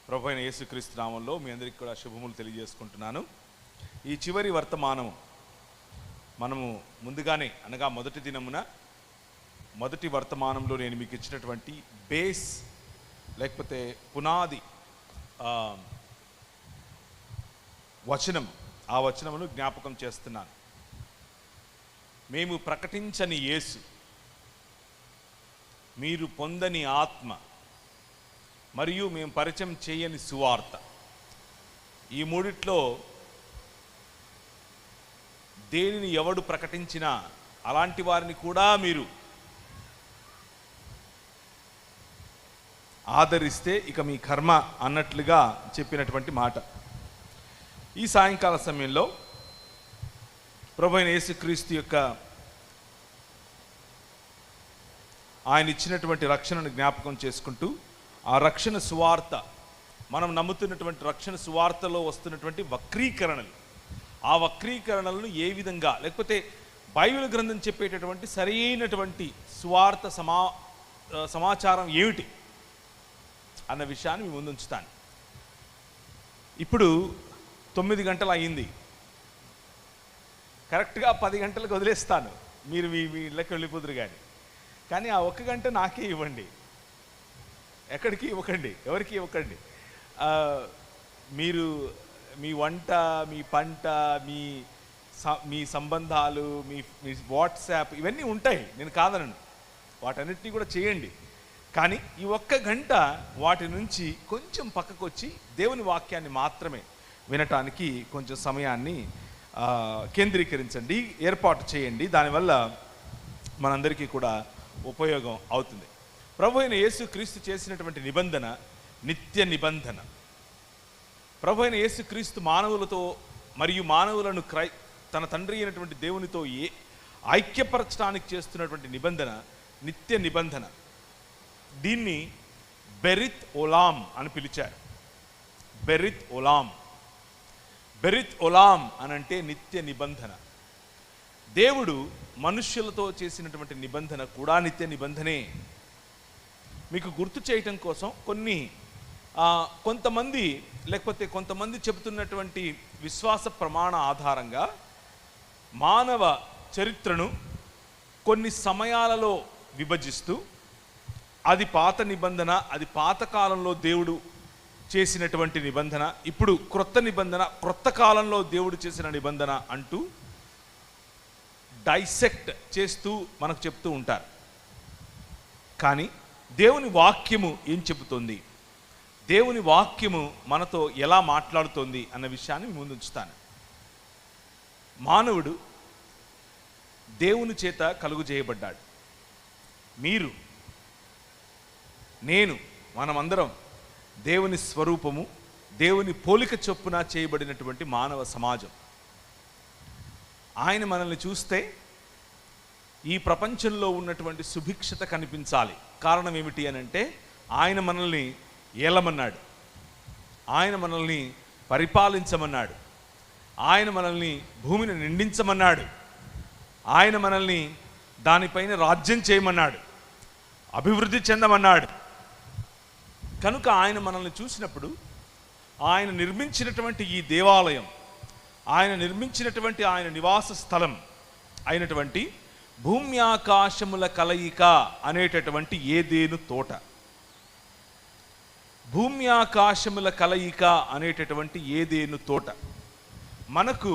ప్రభువైన యేసుక్రీస్తు నామములో మీ అందరికీ కూడా శుభములు తెలియజేసుకుంటున్నాను. ఈ చివరి వర్తమానము మనము ముందుగానే అనగా మొదటి దినమున మొదటి వర్తమానంలో నేను మీకు ఇచ్చినటువంటి బేస్ లేకపోతే పునాది వచనం, ఆ వచనమును జ్ఞాపకం చేస్తున్నాను. మేము ప్రకటించని యేసు, మీరు పొందని ఆత్మ, మరియు మేము పరిచయం చేయని సువార్త. ఈ మూడిట్లో దేనిని ఎవడు ప్రకటించినా అలాంటి వారిని కూడా మీరు ఆదరిస్తే ఇక మీ కర్మ అన్నట్లుగా చెప్పినటువంటి మాట. ఈ సాయంకాల సమయంలో ప్రభువైన యేసుక్రీస్తు యొక్క ఆయన ఇచ్చినటువంటి రక్షణను జ్ఞాపకం చేసుకుంటూ, ఆ రక్షణ సువార్త, మనం నమ్ముతున్నటువంటి రక్షణ సువార్తలో వస్తున్నటువంటి వక్రీకరణలు, ఆ వక్రీకరణలను ఏ విధంగా, లేకపోతే బైబిల్ గ్రంథం చెప్పేటటువంటి సరైనటువంటి సువార్త సమాచారం ఏమిటి అన్న విషయాన్ని మీ ముందు ఉంచుతాను. ఇప్పుడు 9 గంటలు అయ్యింది. కరెక్ట్గా 10 గంటలకు వదిలేస్తాను, మీరు మీ ఇళ్ళకి వెళ్ళిపోదురు. కానీ ఆ 1 గంట నాకే ఇవ్వండి, ఎక్కడికి ఇవ్వకండి, ఎవరికి ఇవ్వకండి. మీరు మీ వంట, మీ పంట, మీ సంబంధాలు, మీ వాట్సాప్ ఇవన్నీ ఉంటాయి, నేను కాదనను, వాటన్నిటినీ కూడా చేయండి. కానీ ఈ 1 గంట వాటి నుంచి కొంచెం పక్కకు వచ్చి దేవుని వాక్యాన్ని మాత్రమే వినటానికి కొంచెం సమయాన్ని కేంద్రీకరించండి, ఏర్పాటు చేయండి. దానివల్ల మనందరికీ కూడా ఉపయోగం అవుతుంది. ప్రభు అయిన యేసుక్రీస్తు చేసినటువంటి నిబంధన నిత్య నిబంధన. ప్రభు అయిన యేసుక్రీస్తు మానవులతో మరియు మానవులను తన తండ్రి అయినటువంటి దేవునితో ఐక్యపరచడానికి చేస్తున్నటువంటి నిబంధన నిత్య నిబంధన. దీన్ని బెరిత్ ఓలాం అని పిలిచారు. బెరిత్ ఓలాం, బెరిత్ ఓలాం అనంటే నిత్య నిబంధన. దేవుడు మనుష్యులతో చేసినటువంటి నిబంధన కూడా నిత్య నిబంధనే. మీకు గుర్తు చేయటం కోసం కొంతమంది లేకపోతే కొంతమంది చెబుతున్నటువంటి విశ్వాస ప్రమాణ ఆధారంగా మానవ చరిత్రను కొన్ని సమయాలలో విభజిస్తూ, అది పాత నిబంధన, అది పాత కాలంలో దేవుడు చేసినటువంటి నిబంధన, ఇప్పుడు క్రొత్త నిబంధన, క్రొత్త కాలంలో దేవుడు చేసిన నిబంధన అంటూ డైసెక్ట్ చేస్తూ మనకు చెప్తూ ఉంటారు. కానీ దేవుని వాక్యము ఏం చెబుతోంది, దేవుని వాక్యము మనతో ఎలా మాట్లాడుతోంది అన్న విషయాన్ని ముందు ఉంచుతాను. మానవుడు దేవుని చేత కలుగు చేయబడ్డాడు. మీరు, నేను, మనమందరం దేవుని స్వరూపము, దేవుని పోలిక చొప్పున చేయబడినటువంటి మానవ సమాజం. ఆయన మనల్ని చూస్తే ఈ ప్రపంచంలో ఉన్నటువంటి సుభిక్షత కనిపించాలి. కారణం ఏమిటి అని అంటే, ఆయన మనల్ని ఏలమన్నాడు, ఆయన మనల్ని పరిపాలించమన్నాడు, ఆయన మనల్ని భూమిని నిండించమన్నాడు, ఆయన మనల్ని దానిపైన రాజ్యం చేయమన్నాడు, అభివృద్ధి చెందమన్నాడు. కనుక ఆయన మనల్ని చూసినప్పుడు ఆయన నిర్మించినటువంటి ఈ దేవాలయం, ఆయన నిర్మించినటువంటి ఆయన నివాస స్థలం అయినటువంటి భూమి ఆకాశముల కలయిక అనేటటువంటి ఏదేను తోట, భూమి ఆకాశముల కలయిక అనేటటువంటి ఏదేను తోట మనకు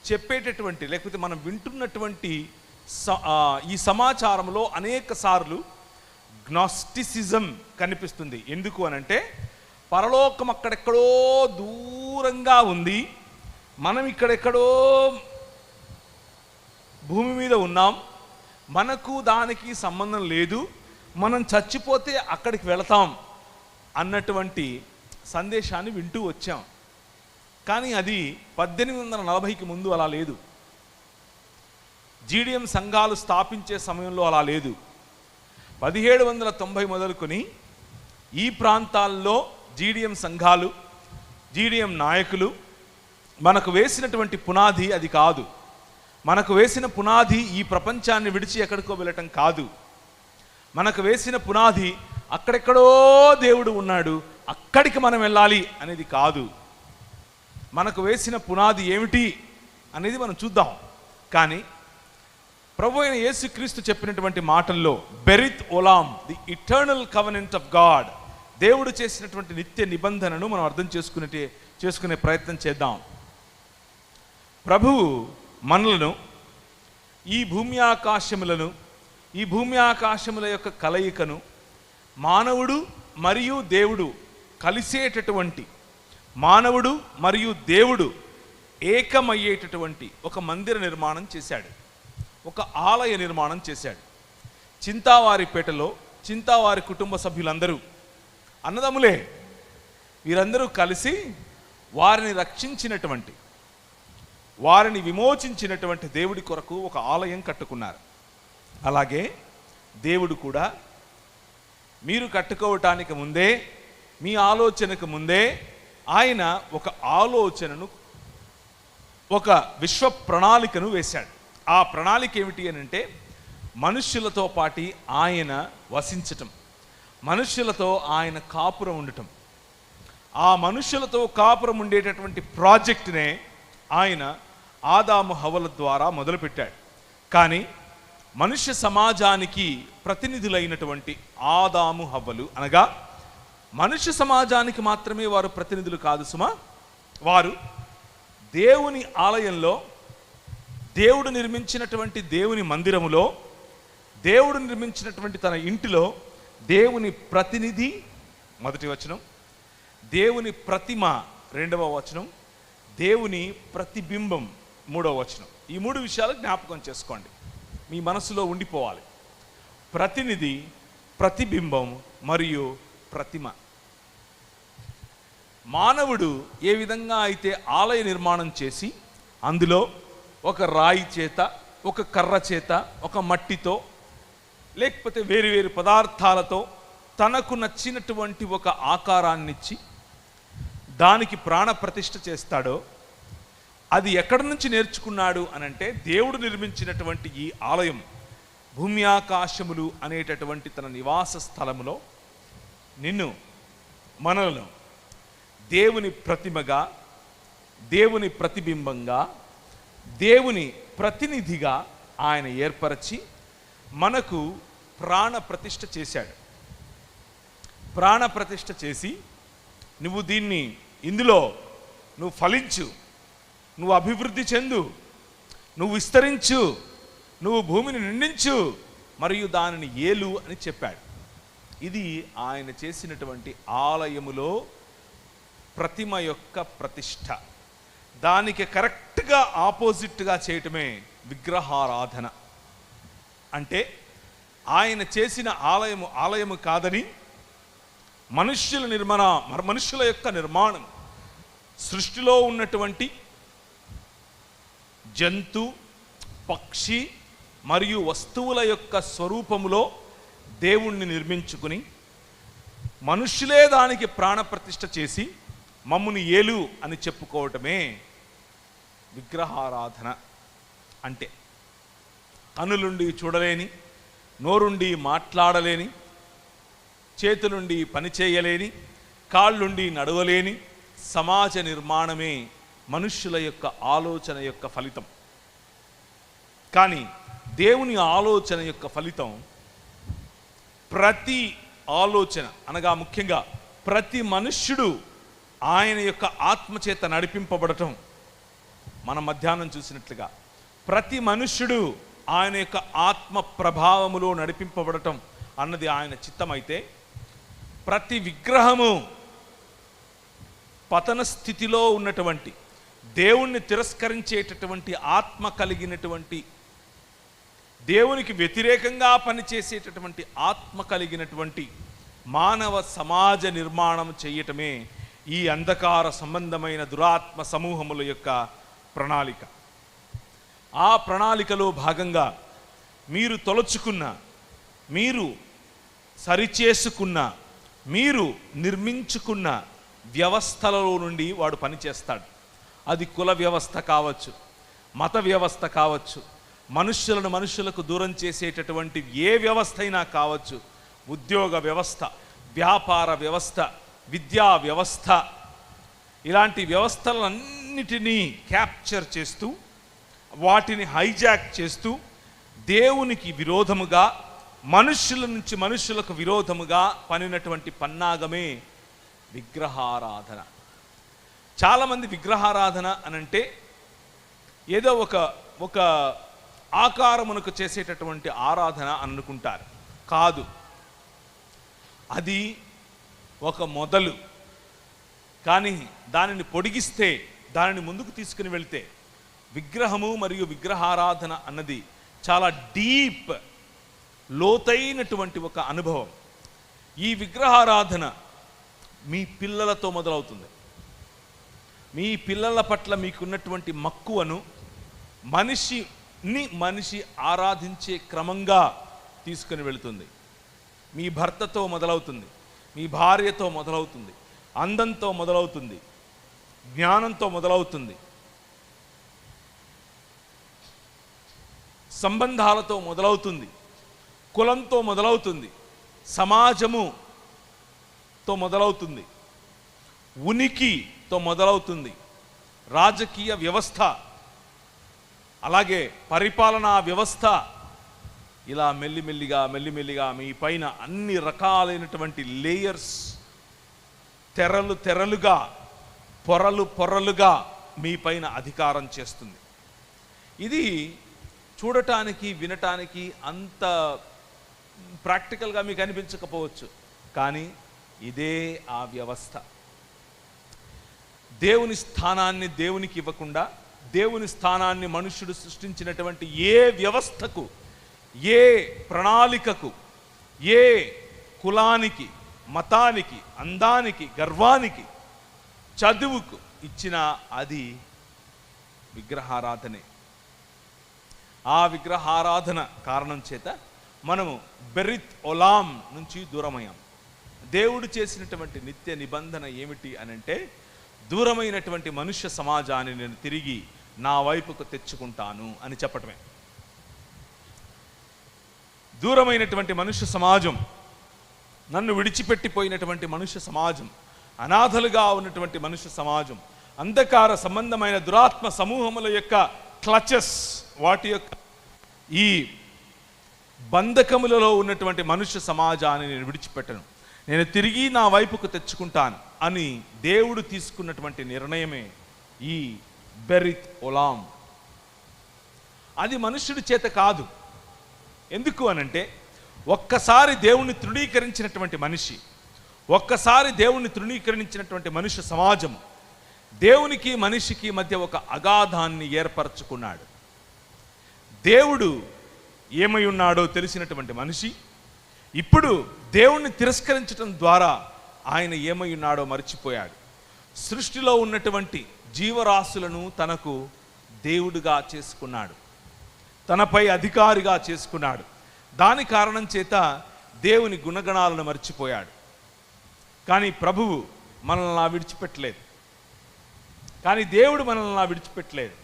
చెప్పేటటువంటి, లేకపోతే మనం వింటున్నటువంటి ఈ సమాచారంలో అనేక సార్లు గ్నాస్టిసిజం కనిపిస్తుంది. ఎందుకు అనంటే, పరలోకం అక్కడెక్కడో దూరంగా ఉంది, మనం ఇక్కడెక్కడో భూమి మీద ఉన్నాం, మనకు దానికి సంబంధం లేదు, మనం చచ్చిపోతే అక్కడికి వెళతాం అన్నటువంటి సందేశాన్ని వింటూ వచ్చాం. కానీ అది 1840కి ముందు అలా లేదు. జీడిఎం సంఘాలు స్థాపించే సమయంలో అలా లేదు. 1790 మొదలుకొని ఈ ప్రాంతాల్లో జీడిఎం సంఘాలు, జీడిఎం నాయకులు మనకు వేసినటువంటి పునాది అది కాదు. మనకు వేసిన పునాది ఈ ప్రపంచాన్ని విడిచి ఎక్కడికో వెళ్ళటం కాదు. మనకు వేసిన పునాది అక్కడెక్కడో దేవుడు ఉన్నాడు, అక్కడికి మనం వెళ్ళాలి అనేది కాదు. మనకు వేసిన పునాది ఏమిటి అనేది మనం చూద్దాం. కానీ ప్రభు అయిన యేసుక్రీస్తు చెప్పినటువంటి మాటల్లో బెరిత్ ఓలాం, the eternal covenant of God, దేవుడు చేసినటువంటి నిత్య నిబంధనను మనం అర్థం చేసుకునే ప్రయత్నం చేద్దాం. ప్రభువు మనలను, ఈ భూమి ఆకాశముల యొక్క కలయికను, మానవుడు మరియు దేవుడు కలిసేటటువంటి, మానవుడు మరియు దేవుడు ఏకమయ్యేటటువంటి ఒక మందిర నిర్మాణం చేశాడు, ఒక ఆలయ నిర్మాణం చేశాడు. చింతావారిపేటలో చింతావారి కుటుంబ సభ్యులందరూ అన్నదమ్ములే. వీరందరూ కలిసి వారిని రక్షించినటువంటి, వారిని విమోచించినటువంటి దేవుడి కొరకు ఒక ఆలయం కట్టుకున్నారు. అలాగే దేవుడు కూడా మీరు కట్టుకోవటానికి ముందే, మీ ఆలోచనకు ముందే ఆయన ఒక ఆలోచనను, ఒక విశ్వ ప్రణాళికను వేశాడు. ఆ ప్రణాళిక ఏమిటి అని అంటే, మనుష్యులతో పాటి ఆయన వసించటం, మనుష్యులతో ఆయన కాపురం ఉండటం. ఆ మనుష్యులతో కాపురం ఉండేటటువంటి ప్రాజెక్టునే ఆయన ఆదాము హవ్వల ద్వారా మొదలుపెట్టాడు. కానీ మనుష్య సమాజానికి ప్రతినిధులైనటువంటి ఆదాము హవ్వలు, అనగా మనుష్య సమాజానికి మాత్రమే వారు ప్రతినిధులు కాదు సుమా, వారు దేవుని ఆలయంలో, దేవుడు నిర్మించినటువంటి దేవుని మందిరములో, దేవుడు నిర్మించినటువంటి తన ఇంటిలో దేవుని ప్రతినిధి మొదటి వచనం, దేవుని ప్రతిమ రెండవ వచనం, దేవుని ప్రతిబింబం మూడవ వచనం. ఈ మూడు విషయాలు జ్ఞాపకం చేసుకోండి, మీ మనసులో ఉండిపోవాలి. ప్రతినిధి, ప్రతిబింబం మరియు ప్రతిమ. మానవుడు ఏ విధంగా అయితే ఆలయ నిర్మాణం చేసి అందులో ఒక రాయి చేత, ఒక కర్ర చేత, ఒక మట్టితో, లేకపోతే వేరు వేరు పదార్థాలతో తనకు నచ్చినటువంటి ఒక ఆకారాన్నిచ్చి దానికి ప్రాణ ప్రతిష్ఠ చేస్తాడో, అది ఎక్కడి నుంచి నేర్చుకున్నాడు అనంటే, దేవుడు నిర్మించినటువంటి ఈ ఆలయం, భూమి ఆకాశములు అనేటటువంటి తన నివాస స్థలములో నిన్ను, మనలను దేవుని ప్రతిమగా, దేవుని ప్రతిబింబంగా, దేవుని ప్రతినిధిగా ఆయన ఏర్పరచి మనకు ప్రాణ ప్రతిష్ఠ చేశాడు. ప్రాణ ప్రతిష్ఠ చేసి, నువ్వు దీన్ని, ఇందులో నువ్వు ఫలించు, నువ్వు అభివృద్ధి చెందు, నువ్వు విస్తరించు, నువ్వు భూమిని నిండించు, మరియు దానిని ఏలు అని చెప్పాడు. ఇది ఆయన చేసినటువంటి ఆలయములో ప్రతిమ యొక్క ప్రతిష్ఠ. దానికి కరెక్ట్గా ఆపోజిట్గా చేయటమే విగ్రహారాధన. అంటే ఆయన చేసిన ఆలయము కాదని, మనుష్యుల యొక్క నిర్మాణం, సృష్టిలో ఉన్నటువంటి జంతు, పక్షి మరియు వస్తువుల యొక్క స్వరూపములో దేవుణ్ణి నిర్మించుకుని, మనుష్యులే దానికి ప్రాణప్రతిష్ఠ చేసి మమ్ముని ఏలు అని చెప్పుకోవటమే విగ్రహారాధన. అంటే కనులుండి చూడలేని, నోరుండి మాట్లాడలేని, చేతులుండి పని చేయలేని, కాళ్ళుండి నడవలేని సమాజ నిర్మాణమే మనుష్యుల యొక్క ఆలోచన యొక్క ఫలితం. కానీ దేవుని ఆలోచన యొక్క ఫలితం, ప్రతి ఆలోచన అనగా ముఖ్యంగా ప్రతి మనుష్యుడు ఆయన యొక్క ఆత్మచేత నడిపింపబడటం. మనం మధ్యాహ్నం చూసినట్లుగా ప్రతి మనుష్యుడు ఆయన యొక్క ఆత్మ ప్రభావములో నడిపింపబడటం అన్నది ఆయన చిత్తమైతే, ప్రతి విగ్రహము పతన స్థితిలో ఉన్నటువంటి, దేవుణ్ణి తిరస్కరించేటటువంటి ఆత్మ కలిగినటువంటి, దేవునికి వ్యతిరేకంగా పనిచేసేటటువంటి ఆత్మ కలిగినటువంటి మానవ సమాజ నిర్మాణం చేయటమే ఈ అంధకార సంబంధమైన దురాత్మ సమూహముల యొక్క ప్రణాళిక. ఆ ప్రణాళికలో భాగంగా మీరు తొలచుకున్న, మీరు సరిచేసుకున్న, మీరు నిర్మించుకున్న వ్యవస్థలలో నుండి వాడు పనిచేస్తాడు. అది కుల వ్యవస్థ కావచ్చు, మత వ్యవస్థ కావచ్చు, మనుష్యులకు దూరం చేసేటటువంటి ఏ వ్యవస్థ అయినా కావచ్చు, ఉద్యోగ వ్యవస్థ, వ్యాపార వ్యవస్థ, విద్యా వ్యవస్థ, ఇలాంటి వ్యవస్థలన్నిటినీ క్యాప్చర్ చేస్తూ, వాటిని హైజాక్ చేస్తూ దేవునికి విరోధముగా, మనుష్యుల నుంచి మనుష్యులకు విరోధముగా పనినటువంటి పన్నాగమే విగ్రహారాధన. చాలామంది విగ్రహారాధన అనంటే ఏదో ఒక ఆకారమునకు చేసేటటువంటి ఆరాధన అని అనుకుంటారు. కాదు, అది ఒక మొదలు. కానీ దానిని పొడిగిస్తే, దానిని ముందుకు తీసుకుని వెళ్తే విగ్రహము మరియు విగ్రహారాధన అన్నది చాలా డీప్, లోతైనటువంటి ఒక అనుభవం. ఈ విగ్రహారాధన మీ పిల్లలతో మొదలవుతుంది. మీ పిల్లల పట్ల మీకున్నటువంటి మక్కువను మనిషి ఆరాధించే క్రమంగా తీసుకుని వెళుతుంది. మీ భర్తతో మొదలవుతుంది, మీ భార్యతో మొదలవుతుంది, అందంతో మొదలవుతుంది, జ్ఞానంతో మొదలవుతుంది, సంబంధాలతో మొదలవుతుంది, కులంతో మొదలవుతుంది, సమాజముతో మొదలవుతుంది, ఉనికితో మొదలవుతుంది, రాజకీయ వ్యవస్థ, అలాగే పరిపాలనా వ్యవస్థ. ఇలా మెల్లిమెల్లిగా మీ పైన అన్ని రకాలైనటువంటి లేయర్స్, తెరలుగా, పొరలుగా మీ పైన అధికారం చేస్తుంది. ఇది చూడటానికి, వినటానికి అంత ప్రాక్టికల్గా మీకు అనిపించకపోవచ్చు, కానీ ఇదే ఆ వ్యవస్థ. దేవుని స్థానాన్ని దేవునికి ఇవ్వకుండా, దేవుని స్థానాన్ని మనుష్యుడు సృష్టించినటువంటి ఏ వ్యవస్థకు, ఏ ప్రణాళికకు, ఏ కులానికి, మతానికి, అందానికి, గర్వానికి, చదువుకు ఇచ్చిన అది విగ్రహారాధనే. ఆ విగ్రహారాధన కారణం చేత మనము బెరిత్ ఒలాం నుంచి దూరమయ్యాం. దేవుడు చేసినటువంటి నిత్య నిబంధన ఏమిటి అనంటే, దూరమైనటువంటి మనుష్య సమాజాన్ని నేను తిరిగి నా వైపుకు తెచ్చుకుంటాను అని చెప్పటమే. దూరమైనటువంటి మనుష్య సమాజం, నన్ను విడిచిపెట్టిపోయినటువంటి మనుష్య సమాజం, అనాథలుగా ఉన్నటువంటి మనుష్య సమాజం, అంధకార సంబంధమైన దురాత్మ సమూహముల యొక్క క్లచెస్, వాటి యొక్క ఈ బంధకములలో ఉన్నటువంటి మనుష్య సమాజాన్ని నేను విడిచిపెట్టను, నేను తిరిగి నా వైపుకు తెచ్చుకుంటాను అని దేవుడు తీసుకున్నటువంటి నిర్ణయమే ఈ బెరిత్ ఒలాం. అది మనుష్యుడి చేత కాదు. ఎందుకు అనంటే, ఒక్కసారి దేవుణ్ణి తృణీకరించినటువంటి మనిషి, ఒక్కసారి దేవుణ్ణి తృణీకరించినటువంటి మనుష్య సమాజం దేవునికి మనిషికి మధ్య ఒక అగాధాన్ని ఏర్పరచుకున్నాడు. దేవుడు ఏమై ఉన్నాడో తెలిసినటువంటి మనిషి ఇప్పుడు దేవుణ్ణి తిరస్కరించడం ద్వారా ఆయన ఏమై ఉన్నాడో మర్చిపోయాడు. సృష్టిలో ఉన్నటువంటి జీవరాశులను తనకు దేవుడుగా చేసుకున్నాడు, తనపై అధికారిగా చేసుకున్నాడు. దాని కారణం చేత దేవుని గుణగణాలను మర్చిపోయాడు. కానీ ప్రభువు మనల్ని విడిచిపెట్టలేదు. కానీ దేవుడు మనల్ని విడిచిపెట్టలేదు.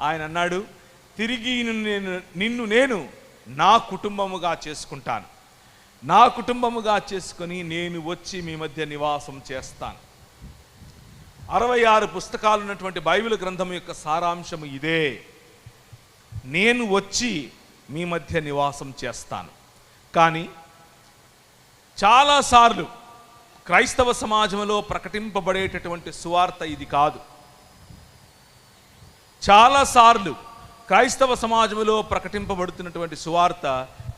ఆయన అన్నాడు, తిరిగి నిన్ను నేను నా కుటుంబముగా చేసుకుంటాను, నా కుటుంబముగా చేసుకొని నేను వచ్చి మీ మధ్య నివాసం చేస్తాను. 66 పుస్తకాలు ఉన్నటువంటి బైబిల్ గ్రంథం యొక్క సారాంశము ఇదే. నేను వచ్చి మీ మధ్య నివాసం చేస్తాను. కానీ చాలాసార్లు క్రైస్తవ సమాజంలో ప్రకటింపబడేటటువంటి సువార్త ఇది కాదు. చాలాసార్లు క్రైస్తవ సమాజంలో ప్రకటింపబడుతున్నటువంటి సువార్త,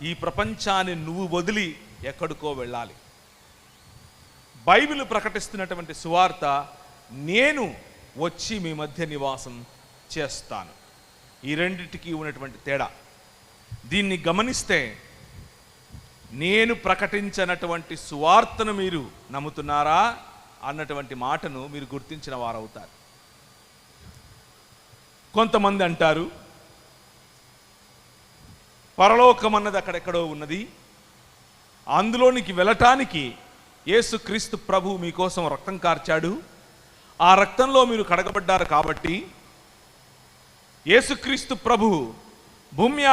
ఈ ప్రపంచాన్ని నువ్వు వదిలి ఎక్కడికో వెళ్ళాలి. బైబిల్ ప్రకటిస్తున్నటువంటి సువార్త, నేను వచ్చి మీ మధ్య నివాసం చేస్తాను. ఈ రెండిటికి ఉన్నటువంటి తేడా. దీన్ని గమనిస్తే నేను ప్రకటించినటువంటి సువార్తను మీరు నమ్ముతున్నారా అన్నటువంటి మాటను మీరు గుర్తించిన వారవుతారు. కొంతమంది అంటారు, పరలోకం అన్నది అక్కడెక్కడో ఉన్నది, అందులోనికి వెళ్ళటానికి యేసుక్రీస్తు ప్రభు మీకోసం రక్తం కార్చాడు, ఆ రక్తంలో మీరు కడగబడ్డారు కాబట్టి యేసుక్రీస్తు ప్రభు భూమి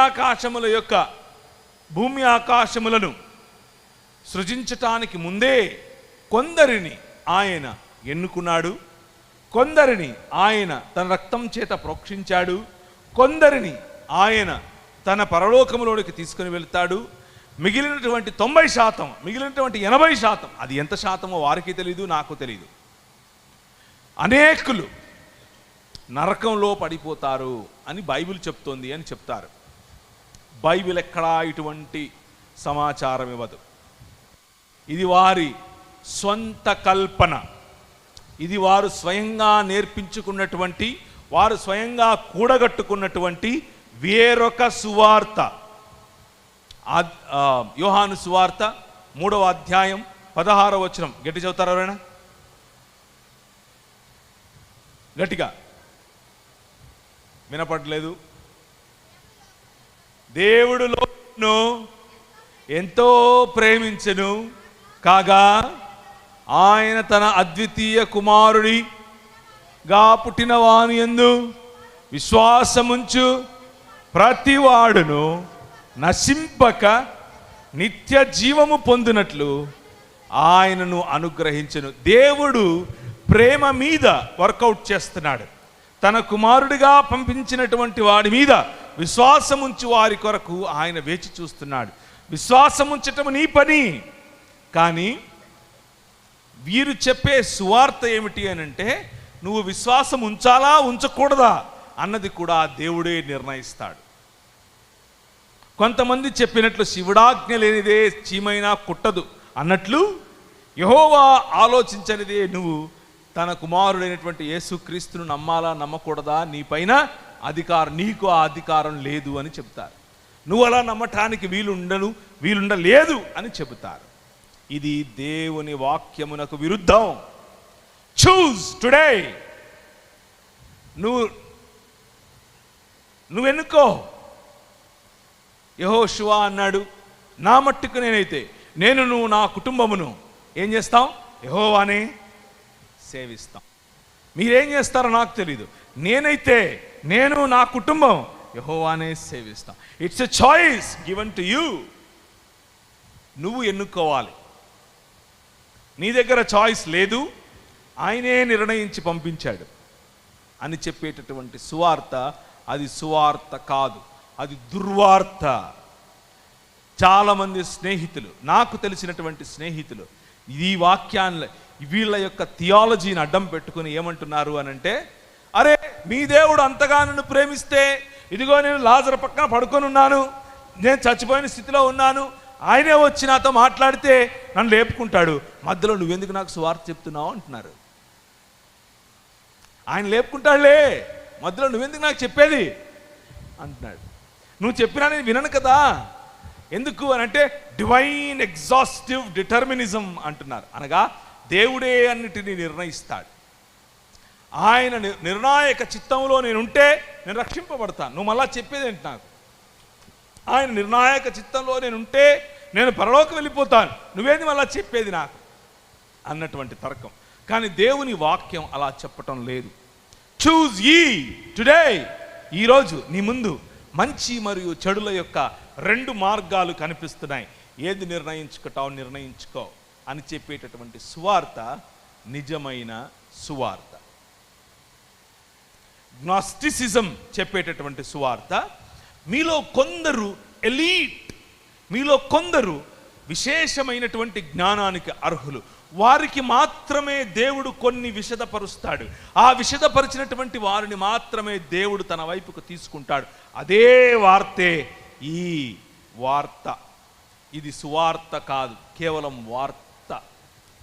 ఆకాశములను సృజించటానికి ముందే కొందరిని ఆయన ఎన్నుకున్నాడు, కొందరిని ఆయన తన రక్తం చేత ప్రోక్షించాడు, కొందరిని ఆయన తన పరలోకములోనికి తీసుకుని వెళ్తాడు. మిగిలినటువంటి 90%, మిగిలినటువంటి 80%, అది ఎంత శాతమో వారికి తెలీదు, నాకు తెలీదు. అనేకులు నరకంలో పడిపోతారు అని బైబిల్ చెప్తోంది అని చెప్తారు. బైబిల్ ఎక్కడా ఇటువంటి సమాచారం ఇవ్వదు. ఇది వారి స్వంత కల్పన, ఇది వారు స్వయంగా నేర్పించుకున్నటువంటి, వారు స్వయంగా కూడగట్టుకున్నటువంటి వేరొక సువార్త. యోహాను సువార్త 3వ అధ్యాయం 16వ వచనం గట్టి చదువుతారా ఎవరైనా? గట్టిగా వినపడలేదు. దేవుడు లోకమును ఎంతో ప్రేమించెను కాగా ఆయన తన అద్వితీయ కుమారుడిగా పుట్టిన వాని యందు విశ్వాసముంచు ప్రతివాడును నశింపక నిత్య జీవము పొందినట్లు ఆయనను అనుగ్రహించెను. దేవుడు ప్రేమ మీద వర్కౌట్ చేస్తున్నాడు. తన కుమారుడిగా పంపించినటువంటి వాడి మీద విశ్వాసముంచి వారి కొరకు ఆయన వేచి చూస్తున్నాడు. విశ్వాసముంచటం నీ పని. కానీ వీరు చెప్పే సువార్త ఏమిటి అని అంటే, నువ్వు విశ్వాసం ఉంచాలా ఉంచకూడదా అన్నది కూడా దేవుడే నిర్ణయిస్తాడు. కొంతమంది చెప్పినట్లు శివుడాజ్ఞ లేనిదే చీమైనా కుట్టదు అన్నట్లు, యెహోవా ఆలోచించనిదే నువ్వు తన కుమారుడైనటువంటి యేసుక్రీస్తును నమ్మాలా నమ్మకూడదా, నీ పైన అధికారం, నీకు ఆ అధికారం లేదు అని చెబుతారు. నువ్వు అలా నమ్మటానికి వీలుండలేదు అని చెబుతారు. ఇది దేవుని వాక్యమునకు విరుద్ధం. Choose today. నువ్వు ఎన్నుకో. యెహోషువ అన్నాడు, నా మట్టుకు నేనైతే నువ్వు నా కుటుంబమును ఏం చేస్తాం? యెహోవానే సేవిస్తాం. మీరేం చేస్తారో నాకు తెలీదు, నేను నా కుటుంబం యెహోవానే సేవిస్తాం. It's a choice given to you. నువ్వు ఎన్నుకోవాలి. నీ దగ్గర చాయిస్ లేదు, ఆయనే నిర్ణయించి పంపించాడు అని చెప్పేటటువంటి సువార్త, అది సువార్త కాదు, అది దుర్వార్త. చాలామంది స్నేహితులు, నాకు తెలిసినటువంటి స్నేహితులు, ఈ వాక్యాన్ని వీళ్ళ యొక్క థియాలజీని అడ్డం పెట్టుకుని ఏమంటున్నారు అని అంటే, అరే మీ దేవుడు అంతగా నన్ను ప్రేమిస్తే, ఇదిగో నేను లాజరు పక్కన పడుకొని ఉన్నాను, నేను చచ్చిపోయిన స్థితిలో ఉన్నాను, ఆయనే వచ్చి నాతో మాట్లాడితే నన్ను లేపుకుంటాడు, మధ్యలో నువ్వెందుకు నాకు సువార్త చెప్తున్నావు అంటున్నారు. ఆయన లేపుకుంటాడులే, మధ్యలో నువ్వెందుకు నాకు చెప్పేది అంటున్నాడు. నువ్వు చెప్పినా నేను వినను కదా. ఎందుకు అని అంటే డివైన్ ఎగ్జాస్టివ్ డిటర్మినిజం అంటున్నారు. అనగా దేవుడే అన్నిటినీ నిర్ణయిస్తాడు. ఆయన నిర్ణాయక చిత్తంలో నేనుంటే నేను రక్షింపబడతాను. నువ్వు మళ్ళా చెప్పేది ఏంటి నాకు? ఆయన నిర్ణాయక చిత్తంలో నేనుంటే నేను పరలోకం వెళ్ళిపోతాను, నువ్వేది మళ్ళా చెప్పేది నాకు అన్నటువంటి తర్కం. కానీ దేవుని వాక్యం అలా చెప్పటం లేదు. చూజ్ యీ టుడే. ఈరోజు నీ ముందు మంచి మరియు చెడుల యొక్క 2 మార్గాలు కనిపిస్తున్నాయి. ఏది నిర్ణయించుకో అని చెప్పేటటువంటి సువార్త నిజమైన సువార్త. గ్నాస్టిసిజం చెప్పేటటువంటి సువార్త, మీలో కొందరు ఎలీట్, మీలో కొందరు విశేషమైనటువంటి జ్ఞానానికి అర్హులు, వారికి మాత్రమే దేవుడు కొన్ని విశదపరుస్తాడు. ఆ విశదపరిచినటువంటి వారిని మాత్రమే దేవుడు తన వైపుకు తీసుకుంటాడు. అదే వార్తే ఈ వార్త. ఇది సువార్త కాదు, కేవలం వార్త.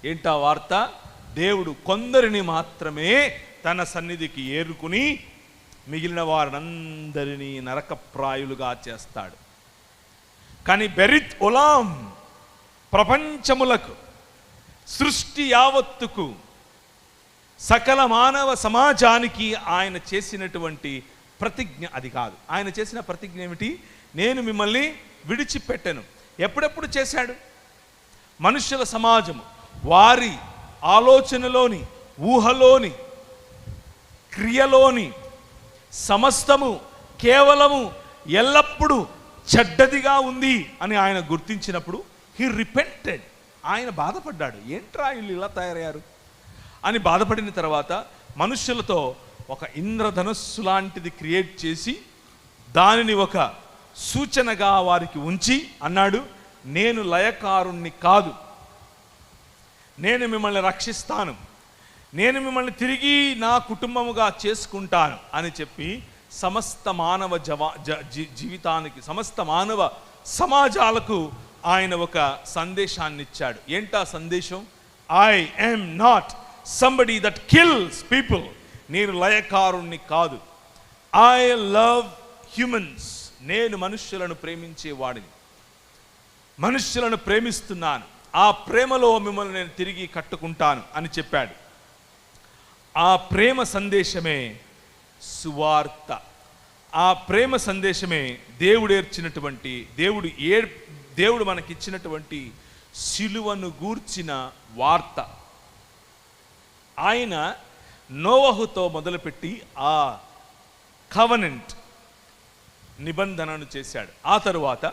ఏంటా వార్త? దేవుడు కొందరిని మాత్రమే తన సన్నిధికి ఏరుకుని మిగిలిన వారందరినీ నరకప్రాయులుగా చేస్తాడు. కానీ బెరిత్ ఒలాం, ప్రపంచములకు, సృష్టి యావత్తుకు, సకల మానవ సమాజానికి ఆయన చేసినటువంటి ప్రతిజ్ఞ అది కాదు. ఆయన చేసిన ప్రతిజ్ఞ ఏమిటి? నేను మిమ్మల్ని విడిచిపెట్టను. ఎప్పుడెప్పుడు చేశాడు? మనుష్యుల సమాజము వారి ఆలోచనలోని, ఊహలోని, క్రియలోని సమస్తము కేవలము ఎల్లప్పుడూ చెడ్డదిగా ఉంది అని ఆయన గుర్తించినప్పుడు హీ రిపెంటెడ్. ఆయన బాధపడ్డాడు. ఏంట్రా వీళ్ళు ఇలా తయారయ్యారు, అని బాధపడిన తర్వాత మనుష్యులతో ఒక ఇంద్రధనస్సు లాంటిది క్రియేట్ చేసి దానిని ఒక సూచనగా వారికి ఉంచి అన్నాడు, నేను లయకారుణ్ణి కాదు, నేను మిమ్మల్ని రక్షిస్తాను, నేను మిమ్మల్ని తిరిగి నా కుటుంబముగా చేసుకుంటాను అని చెప్పి సమస్త మానవ జీవితానికి, సమస్త మానవ సమాజాలకు ఆయన ఒక సందేశాన్ని ఇచ్చాడు. ఏంటా సందేశం? I am not somebody that kills people. నేను లయకారుణ్ణి కాదు. I love humans. నేను మనుష్యులను ప్రేమించేవాడిని, మనుష్యులను ప్రేమిస్తున్నాను, ఆ ప్రేమలో మిమ్మల్ని నేను తిరిగి కట్టుకుంటాను అని చెప్పాడు. ఆ ప్రేమ సందేశమే సువార్త. ఆ ప్రేమ సందేశమే దేవుడేర్చినటువంటి, దేవుడు మనకిచ్చినటువంటి సిలువను గూర్చిన వార్త. ఆయన నోవహుతో మొదలుపెట్టి ఆ కవనెంట్ నిబంధనను చేశాడు. ఆ తరువాత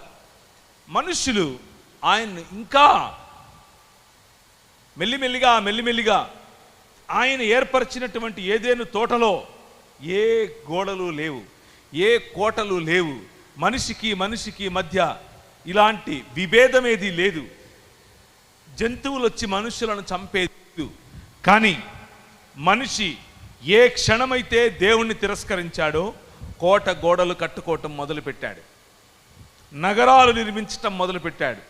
మనుష్యులు ఆయన్ని ఇంకా మెల్లిమెల్లిగా ఆయన ఏర్పరిచినటువంటి ఏదేను తోటలో ఏ గోడలు లేవు, ఏ కోటలు లేవు, మనిషికి మధ్య ఇలాంటి విభేదమేది లేదు. జంతువులు వచ్చి మనుషులను చంపేది. కానీ మనిషి ఏ క్షణమైతే దేవుణ్ణి తిరస్కరించాడో కోట గోడలు కట్టుకోవటం మొదలుపెట్టాడు, నగరాలు నిర్మించటం మొదలుపెట్టాడు.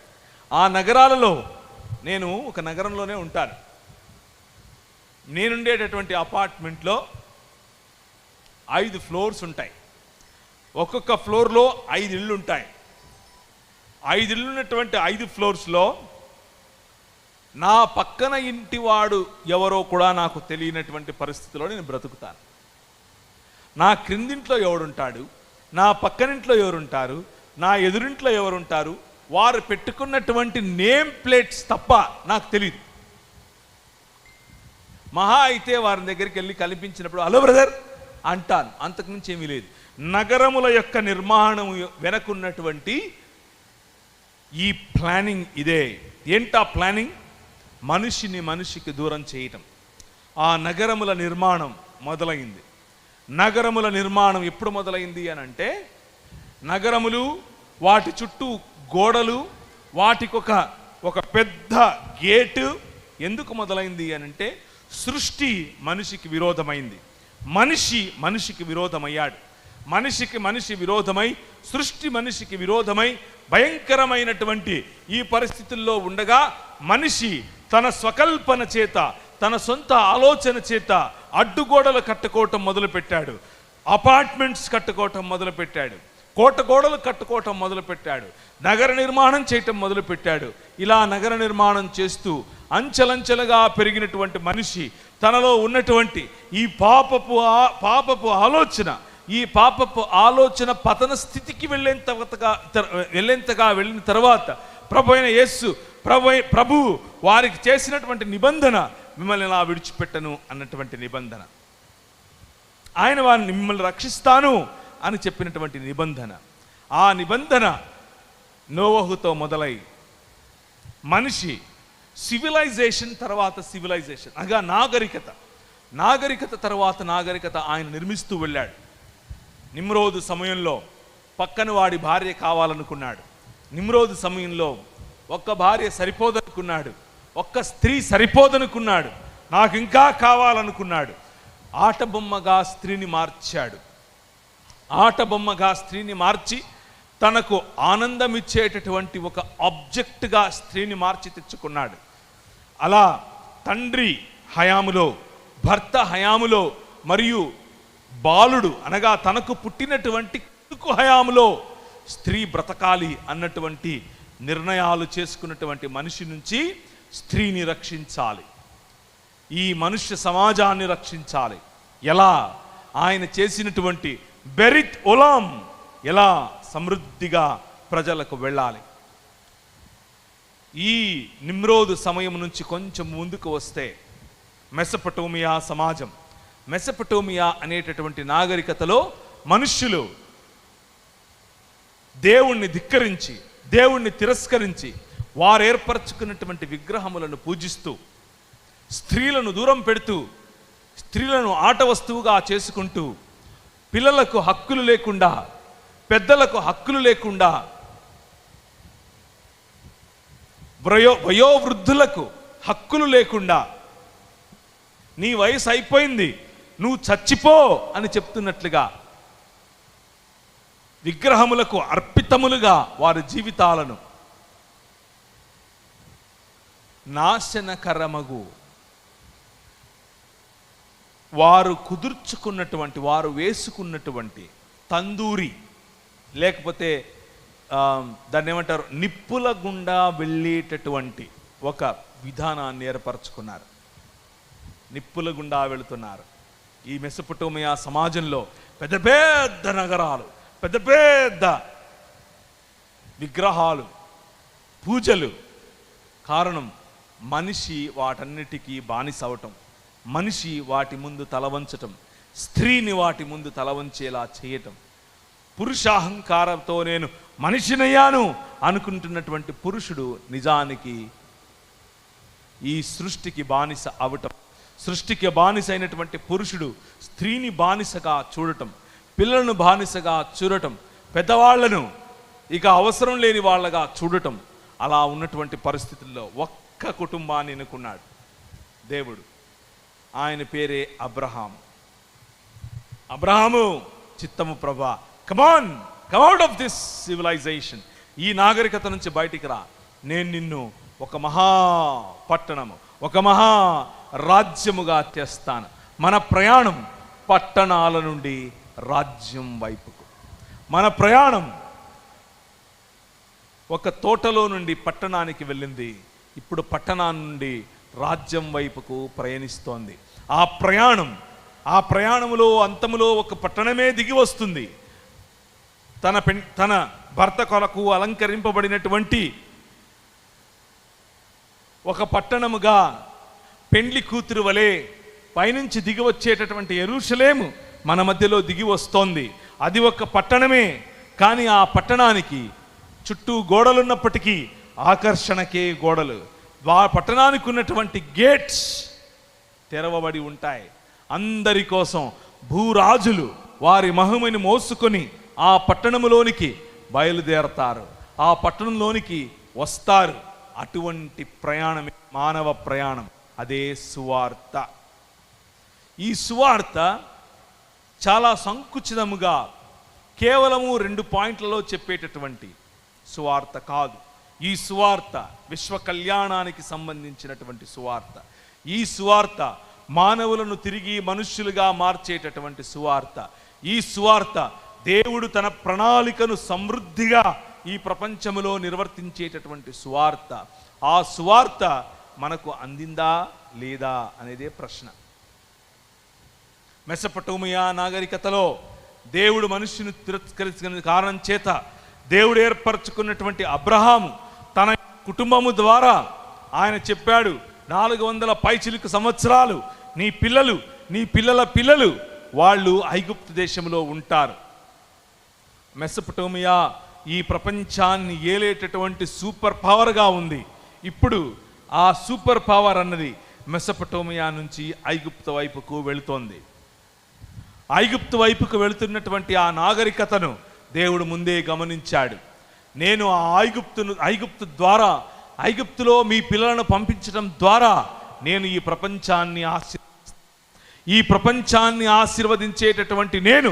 ఆ నగరాలలో, నేను ఒక నగరంలోనే ఉంటాను, నేనుండేటటువంటి అపార్ట్మెంట్లో 5 ఫ్లోర్స్ ఉంటాయి. ఒక్కొక్క ఫ్లోర్లో 5 ఇళ్ళు ఉంటాయి. 5 ఇళ్ళు ఉన్నటువంటి 5 ఫ్లోర్స్లో నా పక్కన ఇంటివాడు ఎవరో కూడా నాకు తెలియనటువంటి పరిస్థితిలో నేను బ్రతుకుతాను. నా క్రిందింట్లో ఎవడుంటాడు, నా పక్కనింట్లో ఎవరుంటారు, నా ఎదురింట్లో ఎవరుంటారు, వారు పెట్టుకున్నటువంటి నేమ్ ప్లేట్స్ తప్ప నాకు తెలియదు. మహా అయితే వారి దగ్గరికి వెళ్ళి కనిపించినప్పుడు హలో బ్రదర్ అంటాను, అంతకుమించి ఏమీ లేదు. నగరముల యొక్క నిర్మాణం వెనకున్నటువంటి ఈ ప్లానింగ్ ఇదే. ఏంటా ప్లానింగ్? మనిషికి దూరం చేయటం. ఆ నగరముల నిర్మాణం మొదలైంది. నగరముల నిర్మాణం ఎప్పుడు మొదలైంది అని అంటే, నగరములు, వాటి చుట్టూ గోడలు, వాటికి ఒక పెద్ద గేటు ఎందుకు మొదలైంది అని అంటే, సృష్టి మనిషికి విరోధమైంది, మనిషికి విరోధమయ్యాడు. మనిషి విరోధమై, సృష్టి మనిషికి విరోధమై భయంకరమైనటువంటి ఈ పరిస్థితుల్లో ఉండగా మనిషి తన స్వకల్పన చేత, తన సొంత ఆలోచన చేత అడ్డుగోడలు కట్టుకోవటం మొదలుపెట్టాడు, అపార్ట్మెంట్స్ కట్టుకోవటం మొదలుపెట్టాడు, కోట గోడలు కట్టుకోవటం మొదలుపెట్టాడు, నగర నిర్మాణం చేయటం మొదలుపెట్టాడు. ఇలా నగర నిర్మాణం చేస్తూ అంచెలంచెలుగా పెరిగినటువంటి మనిషి తనలో ఉన్నటువంటి ఈ పాపపు ఆలోచన పతన స్థితికి వెళ్ళేంతగా వెళ్ళిన తర్వాత ప్రభు అయిన యేసు ప్రభు వారికి చేసినటువంటి నిబంధన, మిమ్మల్ని నా విడిచిపెట్టను అన్నటువంటి నిబంధన, ఆయన వారిని మిమ్మల్ని రక్షిస్తాను అని చెప్పినటువంటి నిబంధన. ఆ నిబంధన నోవహుతో మొదలై మనిషి సివిలైజేషన్ తర్వాత సివిలైజేషన్, అనగా నాగరికత తర్వాత నాగరికత ఆయన నిర్మిస్తూ వెళ్ళాడు. నిమ్రోదు సమయంలో పక్కన వాడి భార్య కావాలనుకున్నాడు. నిమ్రోదు సమయంలో ఒక్క భార్య సరిపోదనుకున్నాడు, ఒక్క స్త్రీ సరిపోదనుకున్నాడు, నాకు ఇంకా కావాలనుకున్నాడు. ఆటబొమ్మగా స్త్రీని మార్చి తనకు ఆనందం ఇచ్చేటటువంటి ఒక ఆబ్జెక్ట్గా స్త్రీని మార్చి తెచ్చుకున్నాడు. అలా తండ్రి హయాములో, భర్త హయాములో, మరియు బాలుడు అనగా తనకు పుట్టినటువంటి కొడుకు హయాములో స్త్రీ బ్రతకాలి అన్నటువంటి నిర్ణయాలు చేసుకున్నటువంటి మనిషి నుంచి స్త్రీని రక్షించాలి, ఈ మనుష్య సమాజాన్ని రక్షించాలి. ఎలా? ఆయన చేసినటువంటి బెరిత్ ఒలాం ఎలా సమృద్ధిగా ప్రజలకు వెళ్ళాలి. ఈ నిమ్రోదు సమయం నుంచి కొంచెం ముందుకు వస్తే మెసపటోమియా సమాజం, మెసపటోమియా అనేటటువంటి నాగరికతలో మనుష్యులు దేవుణ్ణి ధిక్కరించి, దేవుణ్ణి తిరస్కరించి వారు ఏర్పరచుకున్నటువంటి విగ్రహములను పూజిస్తూ స్త్రీలను దూరం పెడుతూ, స్త్రీలను ఆట వస్తువుగా చేసుకుంటూ, పిల్లలకు హక్కులు లేకుండా, పెద్దలకు హక్కులు లేకుండా, వయోవృద్ధులకు హక్కులు లేకుండా, నీ వయసు అయిపోయింది, నువ్వు చచ్చిపో అని చెప్తున్నట్లుగా విగ్రహములకు అర్పితములుగా వారి జీవితాలను నాశనకరమగు వారు కుదుర్చుకున్నటువంటి, వారు వేసుకున్నటువంటి తందూరి, లేకపోతే దాన్ని ఏమంటారు, నిప్పుల గుండా వెళ్ళేటటువంటి ఒక విధానాన్ని ఏర్పరచుకున్నారు. నిప్పుల గుండా వెళుతున్నారు. ఈ మెసొపొటేమియా సమాజంలో పెద్ద పెద్ద నగరాలు, పెద్ద పెద్ద విగ్రహాలు, పూజలు. కారణం మనిషి వాటన్నిటికీ బానిస అవటం, మనిషి వాటి ముందు తలవంచటం, స్త్రీని వాటి ముందు తలవంచేలా చేయటం. పురుషాహంకారంతో నేను మనిషినయ్యాను అనుకుంటున్నటువంటి పురుషుడు నిజానికి ఈ సృష్టికి బానిస అవటం. సృష్టికి బానిస అయినటువంటి పురుషుడు స్త్రీని బానిసగా చూడటం, పిల్లలను బానిసగా చూడటం, పెద్దవాళ్లను ఇక అవసరం లేని వాళ్ళగా చూడటం. అలా ఉన్నటువంటి పరిస్థితుల్లో ఒక్క కుటుంబాన్ని ఎన్నుకున్నాడు దేవుడు. ఆయన పేరే అబ్రహాము. అబ్రహాము, చిత్తము ప్రభా, come on, come out of this civilization, ఈ నాగరికత నుంచి బయటికి రా, నేను నిన్ను ఒక మహా పట్టణము, ఒక మహా రాజ్యముగా చేస్తాను. మన ప్రయాణం పట్టణాల నుండి రాజ్యం వైపుకు, మన ప్రయాణం ఒక తోటలో నుండి పట్టణానికి వెళ్ళింది, ఇప్పుడు పట్టణాన్ని నుండి రాజ్యం వైపుకు ప్రయాణిస్తోంది. ఆ ప్రయాణములో అంతములో ఒక పట్టణమే దిగి వస్తుంది. తన భర్త కొరకు అలంకరింపబడినటువంటి ఒక పట్టణముగా, పెండ్లి కూతురు వలె పైనుంచి దిగి వచ్చేటటువంటి యెరూషలేము మన మధ్యలో దిగి వస్తోంది. అది ఒక పట్టణమే, కానీ ఆ పట్టణానికి చుట్టూ గోడలున్నప్పటికీ ఆకర్షణకే గోడలు. పట్టణానికి ఉన్నటువంటి గేట్స్ తెరవబడి ఉంటాయి. అందరి కోసం భూరాజులు వారి మహిమని మోసుకొని ఆ పట్టణంలోనికి బయలుదేరతారు, ఆ పట్టణంలోనికి వస్తారు. అటువంటి ప్రయాణమే మానవ ప్రయాణం, అదే సువార్త. ఈ సువార్త చాలా సంకుచితముగా కేవలము 2 పాయింట్లలో చెప్పేటటువంటి సువార్త కాదు. ఈ సువార్త విశ్వ కళ్యాణానికి సంబంధించినటువంటి సువార్త. ఈ సువార్త మానవులను తిరిగి మనుష్యులుగా మార్చేటటువంటి సువార్త. ఈ సువార్త దేవుడు తన ప్రణాళికను సమృద్ధిగా ఈ ప్రపంచంలో నిర్వర్తించేటటువంటి సువార్త. ఆ సువార్త మనకు అందిందా లేదా అనేదే ప్రశ్న. మెసొపొటేమియా నాగరికతలో దేవుడు మనుష్యుని తిరస్కరించిన కారణం చేత దేవుడు ఏర్పరచుకున్నటువంటి అబ్రహాము తన కుటుంబము ద్వారా ఆయన చెప్పాడు, 400 పైచిలుకు సంవత్సరాలు నీ పిల్లలు, నీ పిల్లల పిల్లలు వాళ్ళు ఐగుప్తు దేశంలో ఉంటారు. మెసొపొటేమియా ఈ ప్రపంచాన్ని ఏలేటటువంటి సూపర్ పవర్గా ఉంది. ఇప్పుడు ఆ సూపర్ పవర్ అన్నది మెసొపొటేమియా నుంచి ఐగుప్తు వైపుకు వెళుతోంది. ఐగుప్తు వైపుకు వెళుతున్నటువంటి ఆ నాగరికతను దేవుడు ముందే గమనించాడు. నేను ఆ ఐగుప్తు ద్వారా, ఐగుప్తులో మీ పిల్లలను పంపించడం ద్వారా నేను ఈ ప్రపంచాన్ని ఆశీర్వదించేటటువంటి నేను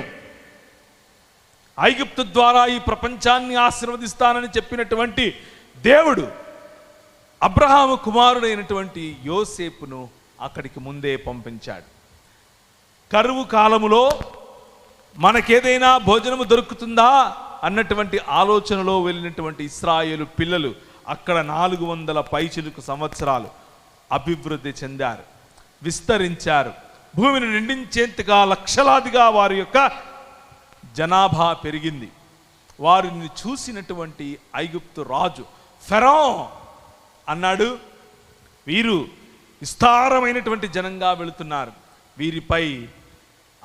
ఐగుప్తు ద్వారా ఈ ప్రపంచాన్ని ఆశీర్వదిస్తానని చెప్పినటువంటి దేవుడు అబ్రహాము కుమారుడైనటువంటి యోసేపును అక్కడికి ముందే పంపించాడు. కరువు కాలములో మనకేదైనా భోజనము దొరుకుతుందా అన్నటువంటి ఆలోచనలో వెళ్ళినటువంటి ఇశ్రాయేలు పిల్లలు అక్కడ 400 పైచిలుకు సంవత్సరాలు అభివృద్ధి చెందారు, విస్తరించారు. భూమిని నిండించేంతగా లక్షలాదిగా వారి యొక్క జనాభా పెరిగింది. వారిని చూసినటువంటి ఐగుప్తు రాజు ఫెరో అన్నాడు, వీరు విస్తారమైనటువంటి జనంగా వెళుతున్నారు, వీరిపై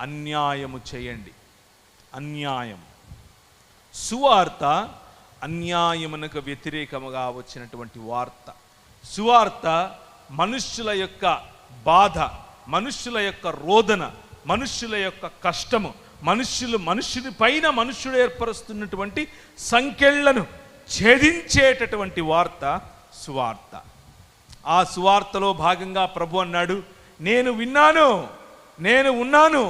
అన్యాయము చేయండి. అన్యాయం. సువార్త అన్యాయమునకు వ్యతిరేకముగా వచ్చినటువంటి వార్త. సువార్త మనుష్యుల యొక్క బాధ, మనుష్యుల యొక్క రోదన, మనుష్యుల యొక్క కష్టము, మనుష్యుని పైన మనుష్యుడు ఏర్పరుస్తున్నటువంటి సంకెళ్లను ఛేదించేటటువంటి వార్త సువార్త. ఆ సువార్తలో భాగంగా ప్రభు అన్నాడు, నేను విన్నాను, నేను ఉన్నాను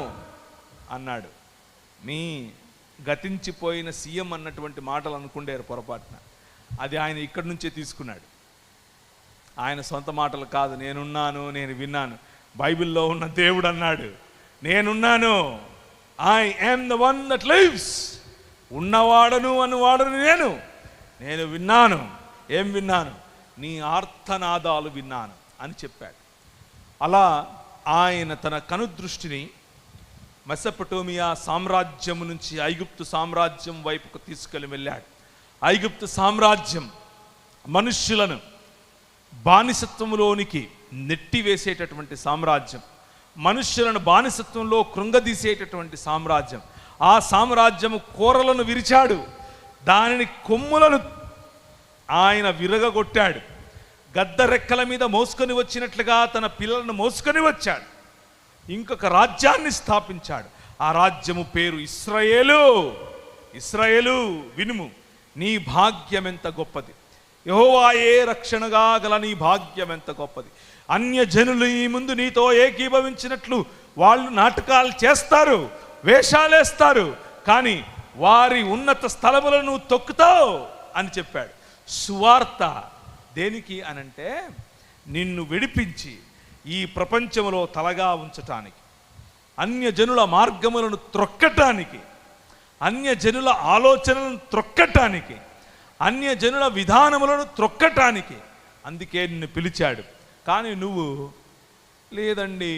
అన్నాడు. నీ గతించిపోయిన సీఎం అన్నటువంటి మాటలు అనుకుండేరు పొరపాటున. అది ఆయన ఇక్కడి నుంచే తీసుకున్నాడు. ఆయన సొంత మాటలు కాదు. నేనున్నాను, నేను విన్నాను. బైబిల్లో ఉన్న దేవుడు అన్నాడు, నేనున్నాను, I am the one that lives. ఉన్నవాడను అనువాడను నేను విన్నాను. ఏం విన్నాను? నీ ఆర్తనాదాలు విన్నాను అని చెప్పాడు. అలా ఆయన తన కనుదృష్టిని మెసొపొటేమియా సామ్రాజ్యం నుంచి ఐగుప్తు సామ్రాజ్యం వైపుకు తీసుకెళ్ళి వెళ్ళాడు. ఐగుప్తు సామ్రాజ్యం మనుష్యులను బానిసత్వంలోనికి నెట్టివేసేటటువంటి సామ్రాజ్యం, మనుష్యులను బానిసత్వంలో కృంగదీసేటటువంటి సామ్రాజ్యం. ఆ సామ్రాజ్యము కూరలను విరిచాడు, దానిని కొమ్ములను ఆయన విరగగొట్టాడు. గద్ద రెక్కల మీద మోసుకొని వచ్చినట్లుగా తన పిల్లలను మోసుకొని వచ్చాడు. ఇంకొక రాజ్యాన్ని స్థాపించాడు. ఆ రాజ్యము పేరు ఇశ్రాయేలు. ఇశ్రాయేలు వినుము, నీ భాగ్యం ఎంత గొప్పది, యెహోవాయే రక్షణగా గల నీ భాగ్యం ఎంత గొప్పది. అన్యజనులు ఈ ముందు నీతో ఏకీభవించినట్లు వాళ్ళు నాటకాలు చేస్తారు, వేషాలేస్తారు, కానీ వారి ఉన్నత స్థలములను తొక్కుతావు అని చెప్పాడు. సువార్త దేనికి అనంటే, నిన్ను విడిపించి ఈ ప్రపంచంలో తలగా ఉంచటానికి, అన్యజనుల మార్గములను త్రొక్కటానికి, అన్యజనుల ఆలోచనలను త్రొక్కటానికి, అన్యజనుల విధానములను త్రొక్కటానికి. అందుకే నిన్ను పిలిచాడు. కానీ నువ్వు లేదండి.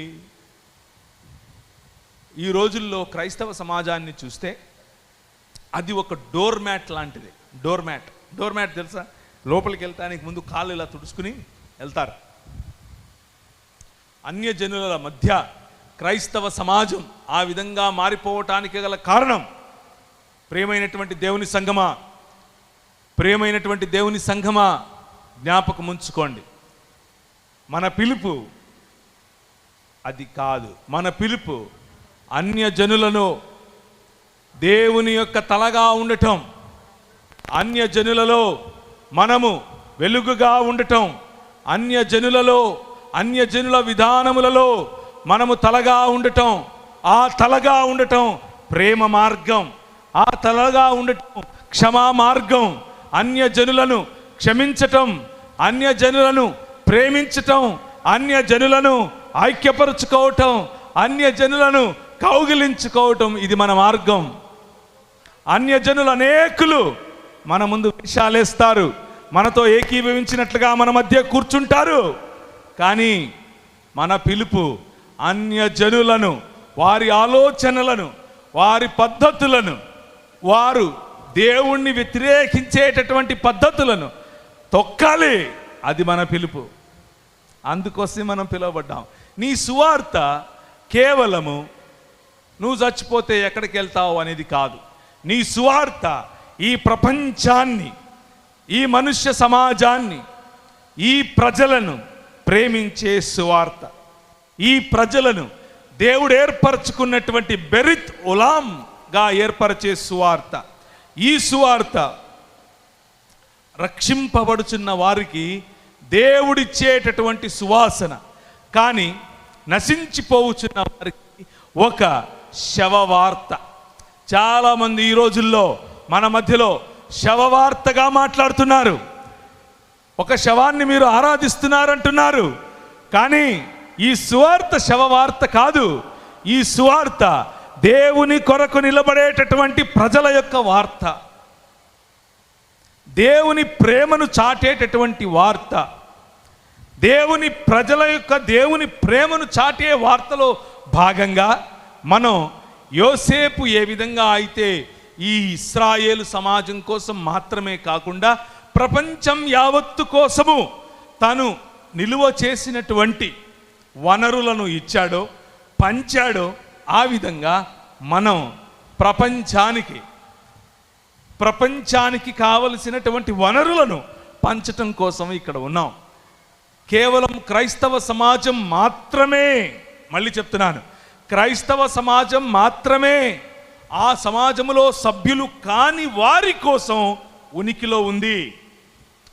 ఈ రోజుల్లో క్రైస్తవ సమాజాన్ని చూస్తే అది ఒక డోర్ మ్యాట్ లాంటిది. డోర్ మ్యాట్ తెలుసా? లోపలికి వెళ్తానికి ముందు కాళ్ళు ఇలా తుడుచుకుని వెళ్తారు. అన్యజనుల మధ్య క్రైస్తవ సమాజం ఆ విధంగా మారిపోవటానికి గల కారణం, ప్రియమైనటువంటి దేవుని సంఘమా జ్ఞాపకం ఉంచుకోండి, మన పిలుపు అది కాదు. మన పిలుపు అన్యజనులను దేవుని యొక్క తలగా ఉండటం, అన్యజనులలో మనము వెలుగుగా ఉండటం, అన్యజనుల విధానములలో మనము తలగా ఉండటం. ఆ తలగా ఉండటం ప్రేమ మార్గం, ఆ తలగా ఉండటం క్షమా మార్గం. అన్యజనులను క్షమించటం, అన్యజనులను ప్రేమించటం, అన్యజనులను ఐక్యపరుచుకోవటం, అన్యజనులను కౌగిలించుకోవటం, ఇది మన మార్గం. అన్యజనులు అనేకులు మన ముందు వేషాలేస్తారు, మనతో ఏకీభవించినట్లుగా మన మధ్య కూర్చుంటారు. కానీ మన పిలుపు అన్యజనులను, వారి ఆలోచనలను, వారి పద్ధతులను, వారు దేవుణ్ణి వ్యతిరేకించేటటువంటి పద్ధతులను తొక్కాలి. అది మన పిలుపు. అందుకోసం మనం పిలువబడ్డాం. నీ సువార్త కేవలము నువ్వు చచ్చిపోతే ఎక్కడికి వెళ్తావు అనేది కాదు. నీ సువార్త ఈ ప్రపంచాన్ని, ఈ మనుష్య సమాజాన్ని, ఈ ప్రజలను ప్రేమించే సువార్త. ఈ ప్రజలను దేవుడు ఏర్పరచుకున్నటువంటి బెరిత్ ఉలాంగా ఏర్పరిచే సువార్త. ఈ సువార్త రక్షింపబడుచున్న వారికి దేవుడిచ్చేటటువంటి సువాసన, కానీ నశించిపోవచ్చున్న వారికి ఒక శవవార్త. చాలామంది ఈ రోజుల్లో మన మధ్యలో శవవార్తగా మాట్లాడుతున్నారు. ఒక శవాన్ని మీరు ఆరాధిస్తున్నారంటున్నారు, కానీ ఈ సువార్త శవవార్త కాదు. ఈ సువార్త దేవుని కొరకు నిలబడేటటువంటి ప్రజల యొక్క వార్త, దేవుని ప్రేమను చాటేటటువంటి వార్త. దేవుని ప్రజల యొక్క దేవుని ప్రేమను చాటే వార్తలో భాగంగా మనం యోసేపు ఏ విధంగా అయితే ఈ ఇశ్రాయేలు సమాజం కోసం మాత్రమే కాకుండా ప్రపంచం యావత్తు కోసము తను నిలువ చేసినటువంటి వనరులను ఇచ్చాడో, పంచాడో, ఆ విధంగా మనం ప్రపంచానికి కావలసినటువంటి వనరులను పంచటం కోసం ఇక్కడ ఉన్నాం. కేవలం క్రైస్తవ సమాజం మాత్రమే, మళ్ళీ చెప్తున్నాను, క్రైస్తవ సమాజం మాత్రమే ఆ సమాజంలో సభ్యులు కాని వారి కోసం ఉనికిలో ఉంది.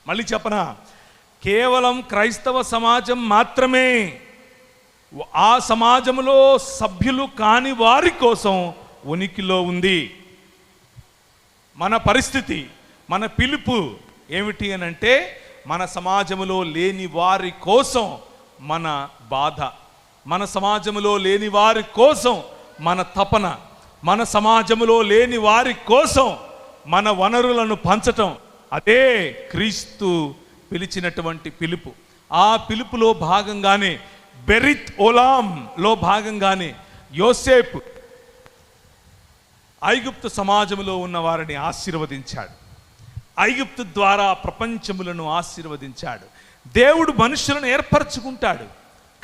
మళ్ళీ చెప్పనా, కేవలం క్రైస్తవ సమాజం మాత్రమే ఆ సమాజంలో సభ్యులు కాని వారి కోసం ఉనికిలో ఉంది. మన పరిస్థితి, మన పిలుపు ఏమిటి అని అంటే, మన సమాజంలో లేని వారి కోసం మన బాధ, మన సమాజంలో లేని వారి కోసం మన తపన, మన సమాజంలో లేని వారి కోసం మన వనరులను పంచటం, అదే క్రీస్తు పిలిచినటువంటి పిలుపు. ఆ పిలుపులో భాగంగానే బెరిత్ ఓలాంలో భాగంగానే యోసేపు ఐగుప్తు సమాజంలో ఉన్న వారిని ఆశీర్వదించాడు. ఐగుప్తు ద్వారా ప్రపంచములను ఆశీర్వదించాడు. దేవుడు మనుషులను ఏర్పరచుకుంటాడు,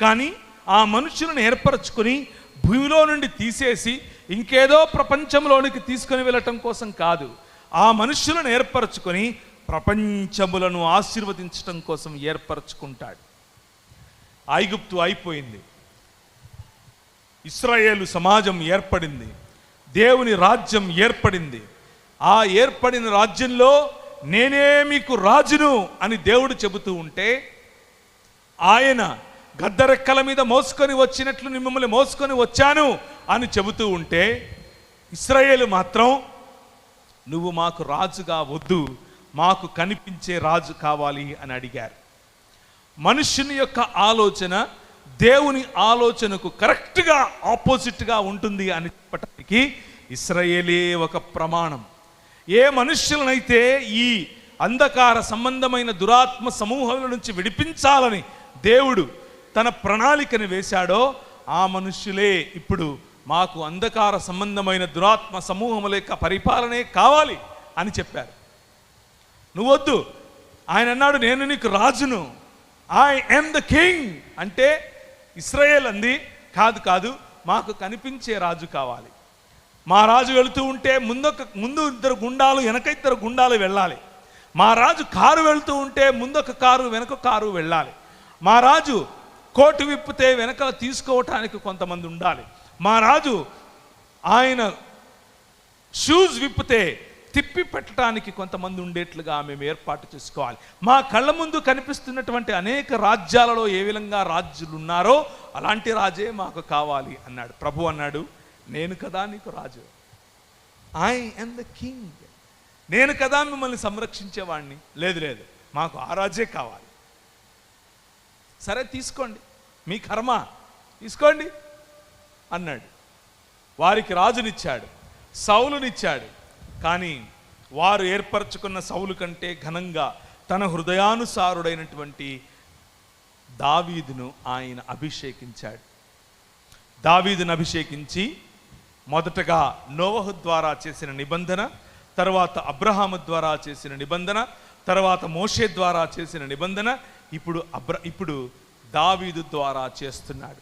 కానీ ఆ మనుషులను ఏర్పరచుకొని భూమిలో నుండి తీసేసి ఇంకేదో ప్రపంచంలోనికి తీసుకొని వెళ్ళటం కోసం కాదు, ఆ మనుషులను ఏర్పరచుకొని ప్రపంచములను ఆశీర్వదించటం కోసం ఏర్పరచుకుంటాడు. ఐగుప్తు అయిపోయింది, ఇశ్రాయేలు సమాజం ఏర్పడింది, దేవుని రాజ్యం ఏర్పడింది. ఆ ఏర్పడిన రాజ్యంలో నేనే మీకు రాజును అని దేవుడు చెబుతూ ఉంటే, ఆయన గద్దరెక్కల మీద మోసుకొని వచ్చినట్లు మిమ్మల్ని మోసుకొని వచ్చాను అని చెబుతూ ఉంటే, ఇశ్రాయేలు మాత్రం నువ్వు మాకు రాజుగా వద్దు, మాకు కనిపించే రాజు కావాలి అని అడిగారు. మనుషుని యొక్క ఆలోచన దేవుని ఆలోచనకు కరెక్ట్గా ఆపోజిట్గా ఉంటుంది అని చెప్పటానికి ఇశ్రాయేలే ఒక ప్రమాణం. ఏ మనుష్యులనైతే ఈ అంధకార సంబంధమైన దురాత్మ సమూహాల నుంచి విడిపించాలని దేవుడు తన ప్రణాళికను వేశాడో, ఆ మనుష్యులే ఇప్పుడు మాకు అంధకార సంబంధమైన దురాత్మ సమూహముల యొక్క పరిపాలనే కావాలి అని చెప్పారు. నువ్వొద్దు, ఆయన అన్నాడు నేను నీకు రాజును, ఐ యామ్ ద కింగ్ అంటే ఇశ్రాయేల్ అంది కాదు, మాకు కనిపించే రాజు కావాలి. మా రాజు వెళుతూ ఉంటే ముందు ఇద్దరు గుండాలు వెనక ఇద్దరు గుండాలు వెళ్ళాలి. మా రాజు కారు వెళుతూ ఉంటే ముందొక కారు వెనక కారు వెళ్ళాలి. మా రాజు కోటు విప్పితే వెనకాల తీసుకోవటానికి కొంతమంది ఉండాలి. మా రాజు ఆయన షూస్ విప్పితే తిప్పి పెట్టడానికి కొంతమంది ఉండేట్లుగా మేము ఏర్పాటు చేసుకోవాలి. మా కళ్ళ ముందు కనిపిస్తున్నటువంటి అనేక రాజ్యాలలో ఏ విధంగా రాజులు ఉన్నారో అలాంటి రాజే మాకు కావాలి అన్నాడు. ప్రభు అన్నాడు, నేను కదా నీకు రాజు, ఐ యామ్ ద కింగ్, నేను కదా మిమ్మల్ని సంరక్షించేవాడిని. లేదు, మాకు ఆ రాజే కావాలి. సరే తీసుకోండి, మీ కర్మ, తీసుకోండి అన్నాడు. వారికి రాజునిచ్చాడు, సౌలునిచ్చాడు. కానీ వారు ఏర్పరచుకున్న సౌలు కంటే ఘనంగా తన హృదయానుసారుడైనటువంటి దావీదును ఆయన అభిషేకించాడు. దావీదును అభిషేకించి మొదటగా నోవహు ద్వారా చేసిన నిబంధన, తర్వాత అబ్రహాము ద్వారా చేసిన నిబంధన, తర్వాత మోషే ద్వారా చేసిన నిబంధన, ఇప్పుడు దావీదు ద్వారా చేస్తున్నాడు.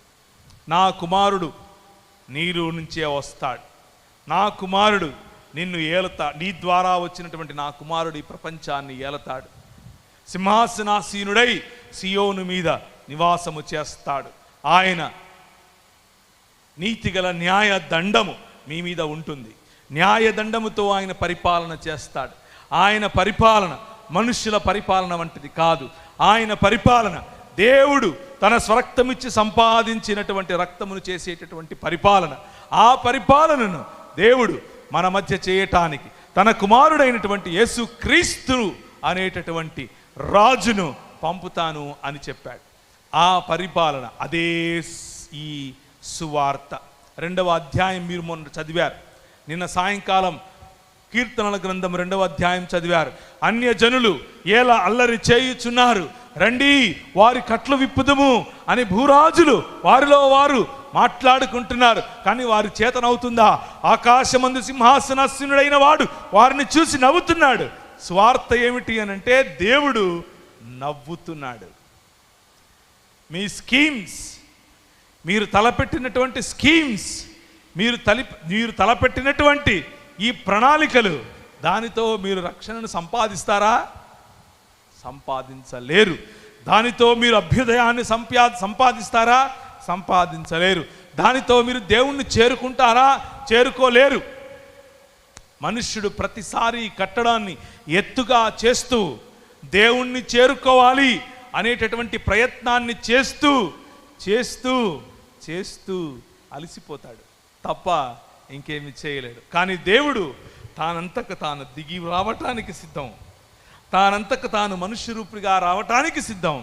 నా కుమారుడు నీరు నుంచే వస్తాడు, నా కుమారుడు నిన్ను ఏలతాడు, నీ ద్వారా వచ్చినటువంటి నా కుమారుడు ఈ ప్రపంచాన్ని ఏలతాడు, సింహాసనాసీనుడై సియోను మీద నివాసము చేస్తాడు. ఆయన నీతిగల న్యాయ దండము మీ మీద ఉంటుంది, న్యాయ దండముతో ఆయన పరిపాలన చేస్తాడు. ఆయన పరిపాలన మనుష్యుల పరిపాలన వంటిది కాదు. ఆయన పరిపాలన దేవుడు తన స్వరక్తమిచ్చి సంపాదించినటువంటి రక్తమును చేసేటటువంటి పరిపాలన. ఆ పరిపాలనను దేవుడు మన మధ్య చేయటానికి తన కుమారుడైనటువంటి యేసు క్రీస్తు అనేటటువంటి రాజును పంపుతాను అని చెప్పాడు. ఆ పరిపాలన అదే ఈ సువార్త. 2వ అధ్యాయం మీరు మొన్న చదివారు, నిన్న సాయంకాలం కీర్తనల గ్రంథం 2వ అధ్యాయం చదివారు. అన్యజనులు ఎలా అల్లరి చేయుచున్నారు, రండి వారి కట్లు విప్పుదుము అని భూరాజులు వారిలో వారు మాట్లాడుకుంటున్నారు. కానీ వారి చేతనవుతుందా? ఆకాశమందు సింహాసనాసీనుడైన వాడు వారిని చూసి నవ్వుతున్నాడు. స్వార్థ ఏమిటి అనంటే దేవుడు నవ్వుతున్నాడు. మీ స్కీమ్స్, మీరు తలపెట్టినటువంటి స్కీమ్స్, మీరు తలపెట్టినటువంటి ఈ ప్రణాళికలు, దానితో మీరు రక్షణను సంపాదిస్తారా? సంపాదించలేరు. దానితో మీరు అభ్యుదయాన్ని సంపాదిస్తారా? సంపాదించలేరు. దానితో మీరు దేవుణ్ణి చేరుకుంటారా? చేరుకోలేరు. మనుష్యుడు ప్రతిసారి కట్టడాన్ని ఎత్తుగా చేస్తూ దేవుణ్ణి చేరుకోవాలి అనేటటువంటి ప్రయత్నాన్ని చేస్తూ చేస్తూ చేస్తూ అలసిపోతాడు తప్ప ఇంకేమి చేయలేడు. కానీ దేవుడు తానంతకు తాను దిగి రావటానికి సిద్ధం, తానంతకు తాను మనుష్య రూపుగా రావటానికి సిద్ధం,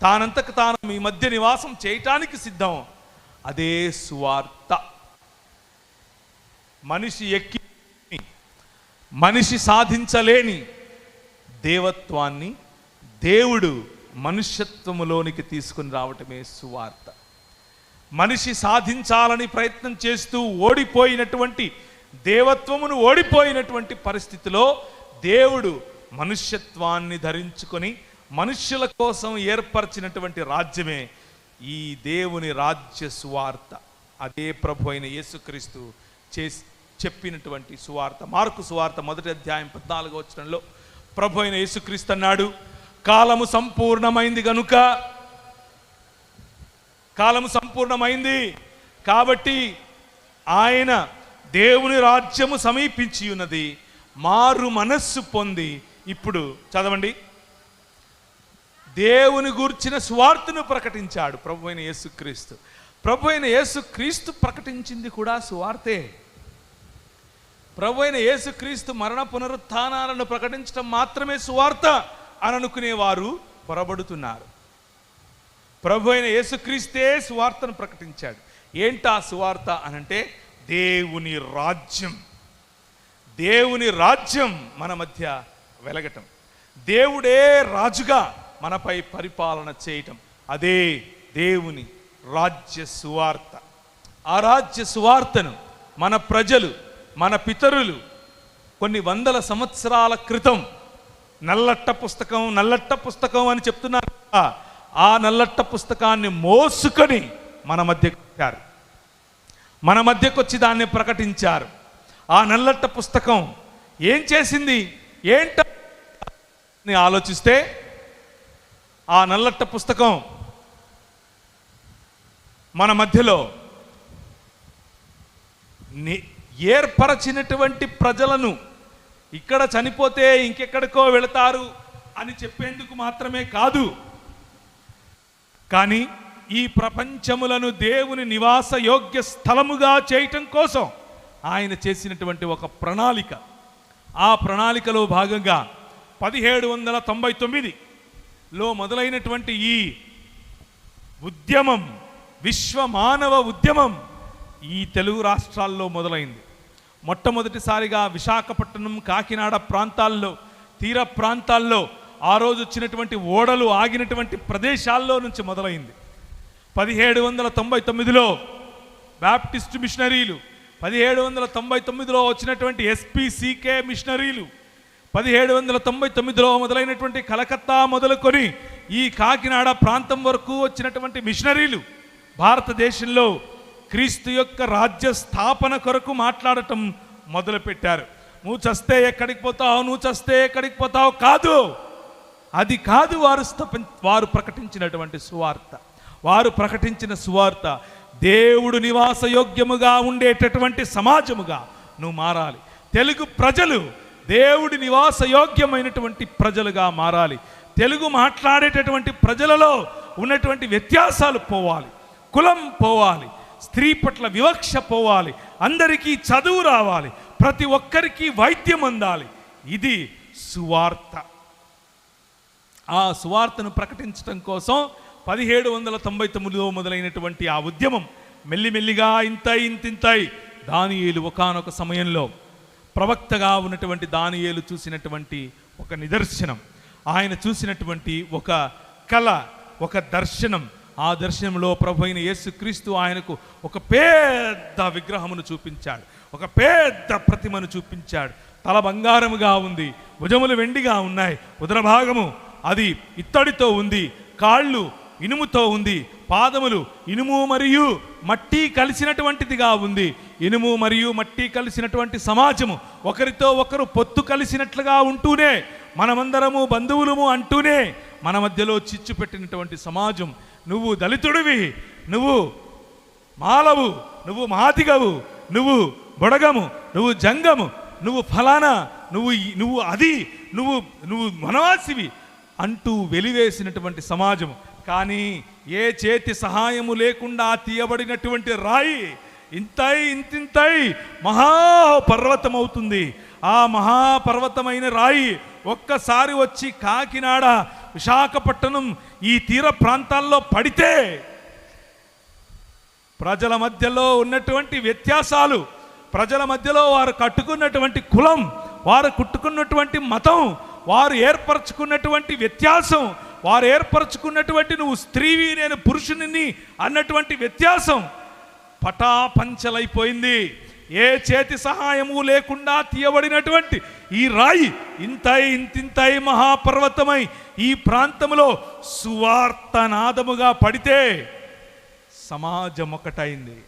తానంతకు తాను మీ మధ్య నివాసం చేయటానికి సిద్ధం. అదే సువార్త. మనిషి సాధించలేని దేవత్వాన్ని దేవుడు మనుష్యత్వములోనికి తీసుకుని రావటమే సువార్త. మనిషి సాధించాలని ప్రయత్నం చేస్తూ ఓడిపోయినటువంటి దేవత్వమును ఓడిపోయినటువంటి పరిస్థితిలో దేవుడు మనుష్యత్వాన్ని ధరించుకొని మనుష్యుల కోసం ఏర్పరిచినటువంటి రాజ్యమే ఈ దేవుని రాజ్య సువార్త. అదే ప్రభు అయిన యేసుక్రీస్తు చెప్పినటువంటి సువార్త. మార్కు సువార్త 1వ అధ్యాయం 14వ వచనంలో ప్రభు అయిన యేసుక్రీస్తు అన్నాడు, కాలము సంపూర్ణమైంది గనుక, కాలము సంపూర్ణమైంది కాబట్టి ఆయన దేవుని రాజ్యము సమీపించి ఉన్నది, మారు మనస్సు పొంది. ఇప్పుడు చదవండి, దేవుని గూర్చిన సువార్తను ప్రకటించాడు ప్రభు అయిన యేసుక్రీస్తు. ప్రభు అయిన యేసుక్రీస్తు ప్రకటించింది కూడా సువార్తే. ప్రభు అయిన యేసుక్రీస్తు మరణ పునరుత్థానాలను ప్రకటించడం మాత్రమే సువార్త అని అనుకునేవారు పొరబడుతున్నారు. ప్రభు అయిన యేసుక్రీస్తే సువార్తను ప్రకటించాడు. ఏంటా సువార్త అనంటే దేవుని రాజ్యం. దేవుని రాజ్యం మన మధ్య వెలగటం, దేవుడే రాజుగా మనపై పరిపాలన చేయటం, అదే దేవుని రాజ్య సువార్త. ఆ రాజ్య సువార్తను మన ప్రజలు, మన పితరులు కొన్ని వందల సంవత్సరాల క్రితం నల్లట్ట పుస్తకం అని చెప్తున్నారు. ఆ నల్లట్ట పుస్తకాన్ని మోసుకొని మన మధ్యకు వచ్చారు, మన మధ్యకు వచ్చి దాన్ని ప్రకటించారు. ఆ నల్లట్ట పుస్తకం ఏం చేసింది ఏంటని ఆలోచిస్తే, ఆ నల్లట్ట పుస్తకం మన మధ్యలో ఏర్పరచినటువంటి ప్రజలను ఇక్కడ చనిపోతే ఇంకెక్కడికో వెళతారు అని చెప్పేందుకు మాత్రమే కాదు, కానీ ఈ ప్రపంచములను దేవుని నివాస యోగ్య స్థలముగా చేయటం కోసం ఆయన చేసినటువంటి ఒక ప్రణాళిక. ఆ ప్రణాళికలో భాగంగా 1799లో మొదలైనటువంటి ఈ ఉద్యమం, విశ్వ మానవ ఉద్యమం ఈ తెలుగు రాష్ట్రాల్లో మొదలైంది. మొట్టమొదటిసారిగా విశాఖపట్నం, కాకినాడ ప్రాంతాల్లో, తీర ప్రాంతాల్లో ఆ రోజు వచ్చినటువంటి ఓడలు ఆగినటువంటి ప్రదేశాల్లో నుంచి మొదలైంది. 1799లో బ్యాప్టిస్ట్ మిషనరీలు, 1799లో వచ్చినటువంటి SPCK మిషనరీలు, 1799లో మొదలైనటువంటి కలకత్తా మొదలుకొని ఈ కాకినాడ ప్రాంతం వరకు వచ్చినటువంటి మిషనరీలు భారతదేశంలో క్రీస్తు యొక్క రాజ్య స్థాపన కొరకు మాట్లాడటం మొదలుపెట్టారు. నువ్వు చస్తే ఎక్కడికి పోతావు, నువ్వు చస్తే ఎక్కడికి పోతావు కాదు, అది కాదు. వారు ప్రకటించినటువంటి సువార్త, వారు ప్రకటించిన సువార్త దేవుడు నివాస యోగ్యముగా ఉండేటటువంటి సమాజముగా నువ్వు మారాలి. తెలుగు ప్రజలు దేవుడి నివాస యోగ్యమైనటువంటి ప్రజలుగా మారాలి. తెలుగు మాట్లాడేటటువంటి ప్రజలలో ఉన్నటువంటి వ్యత్యాసాలు పోవాలి, కులం పోవాలి, స్త్రీ పట్ల వివక్ష పోవాలి, అందరికీ చదువు రావాలి, ప్రతి ఒక్కరికి వైద్యం అందాలి. ఇది సువార్త. ఆ సువార్తను ప్రకటించడం కోసం 1799లో మొదలైనటువంటి ఆ ఉద్యమం మెల్లిమెల్లిగా ఇంతై దానియేలు ఒకానొక సమయంలో ప్రవక్తగా ఉన్నటువంటి దానియేలు చూసినటువంటి ఒక నిదర్శనం, ఆయన చూసినటువంటి ఒక కళ, ఒక దర్శనం. ఆ దర్శనంలో ప్రభు అయిన యేసుక్రీస్తు ఆయనకు ఒక పెద్ద విగ్రహమును చూపించాడు, ఒక పెద్ద ప్రతిమను చూపించాడు. తల బంగారముగా ఉంది, భుజములు వెండిగా ఉన్నాయి, ఉదర భాగము అది ఇత్తడితో ఉంది, కాళ్ళు ఇనుముతో ఉంది, పాదములు ఇనుము మరియు మట్టి కలిసినటువంటిదిగా ఉంది. ఇనుము మరియు మట్టి కలిసినటువంటి సమాజము ఒకరితో ఒకరు పొత్తు కలిసినట్లుగా ఉంటూనే, మనమందరము బంధువులము అంటూనే మన మధ్యలో చిచ్చు పెట్టినటువంటి సమాజం. నువ్వు దళితుడివి, నువ్వు మాలవు, నువ్వు మాదిగవు, నువ్వు బొడగము, నువ్వు జంగము, నువ్వు ఫలానా, నువ్వు అది, నువ్వు వనవాసివి అంటూ వెలివేసినటువంటి సమాజం. కానీ ఏ చేతి సహాయము లేకుండా తీయబడినటువంటి రాయి ఇంతింతై మహాపర్వతం అవుతుంది. ఆ మహాపర్వతమైన రాయి ఒక్కసారి వచ్చి కాకినాడ, విశాఖపట్నం ఈ తీర ప్రాంతాల్లో పడితే ప్రజల మధ్యలో ఉన్నటువంటి వ్యత్యాసాలు, ప్రజల మధ్యలో వారు కట్టుకున్నటువంటి కులం, వారు కుట్టుకున్నటువంటి మతం, వారు ఏర్పరచుకున్నటువంటి వ్యత్యాసం, వారు ఏర్పరచుకున్నటువంటి నువ్వు స్త్రీవి నేను పురుషుని అన్నటువంటి వ్యత్యాసం పటాపంచలైపోయింది. ఏ చేతి సహాయము లేకుండా తీయబడినటువంటి ఈ రాయి ఇంతింతై మహాపర్వతమై ఈ ప్రాంతంలో సువార్తనాదముగా పడితే సమాజం ఒకటైంది,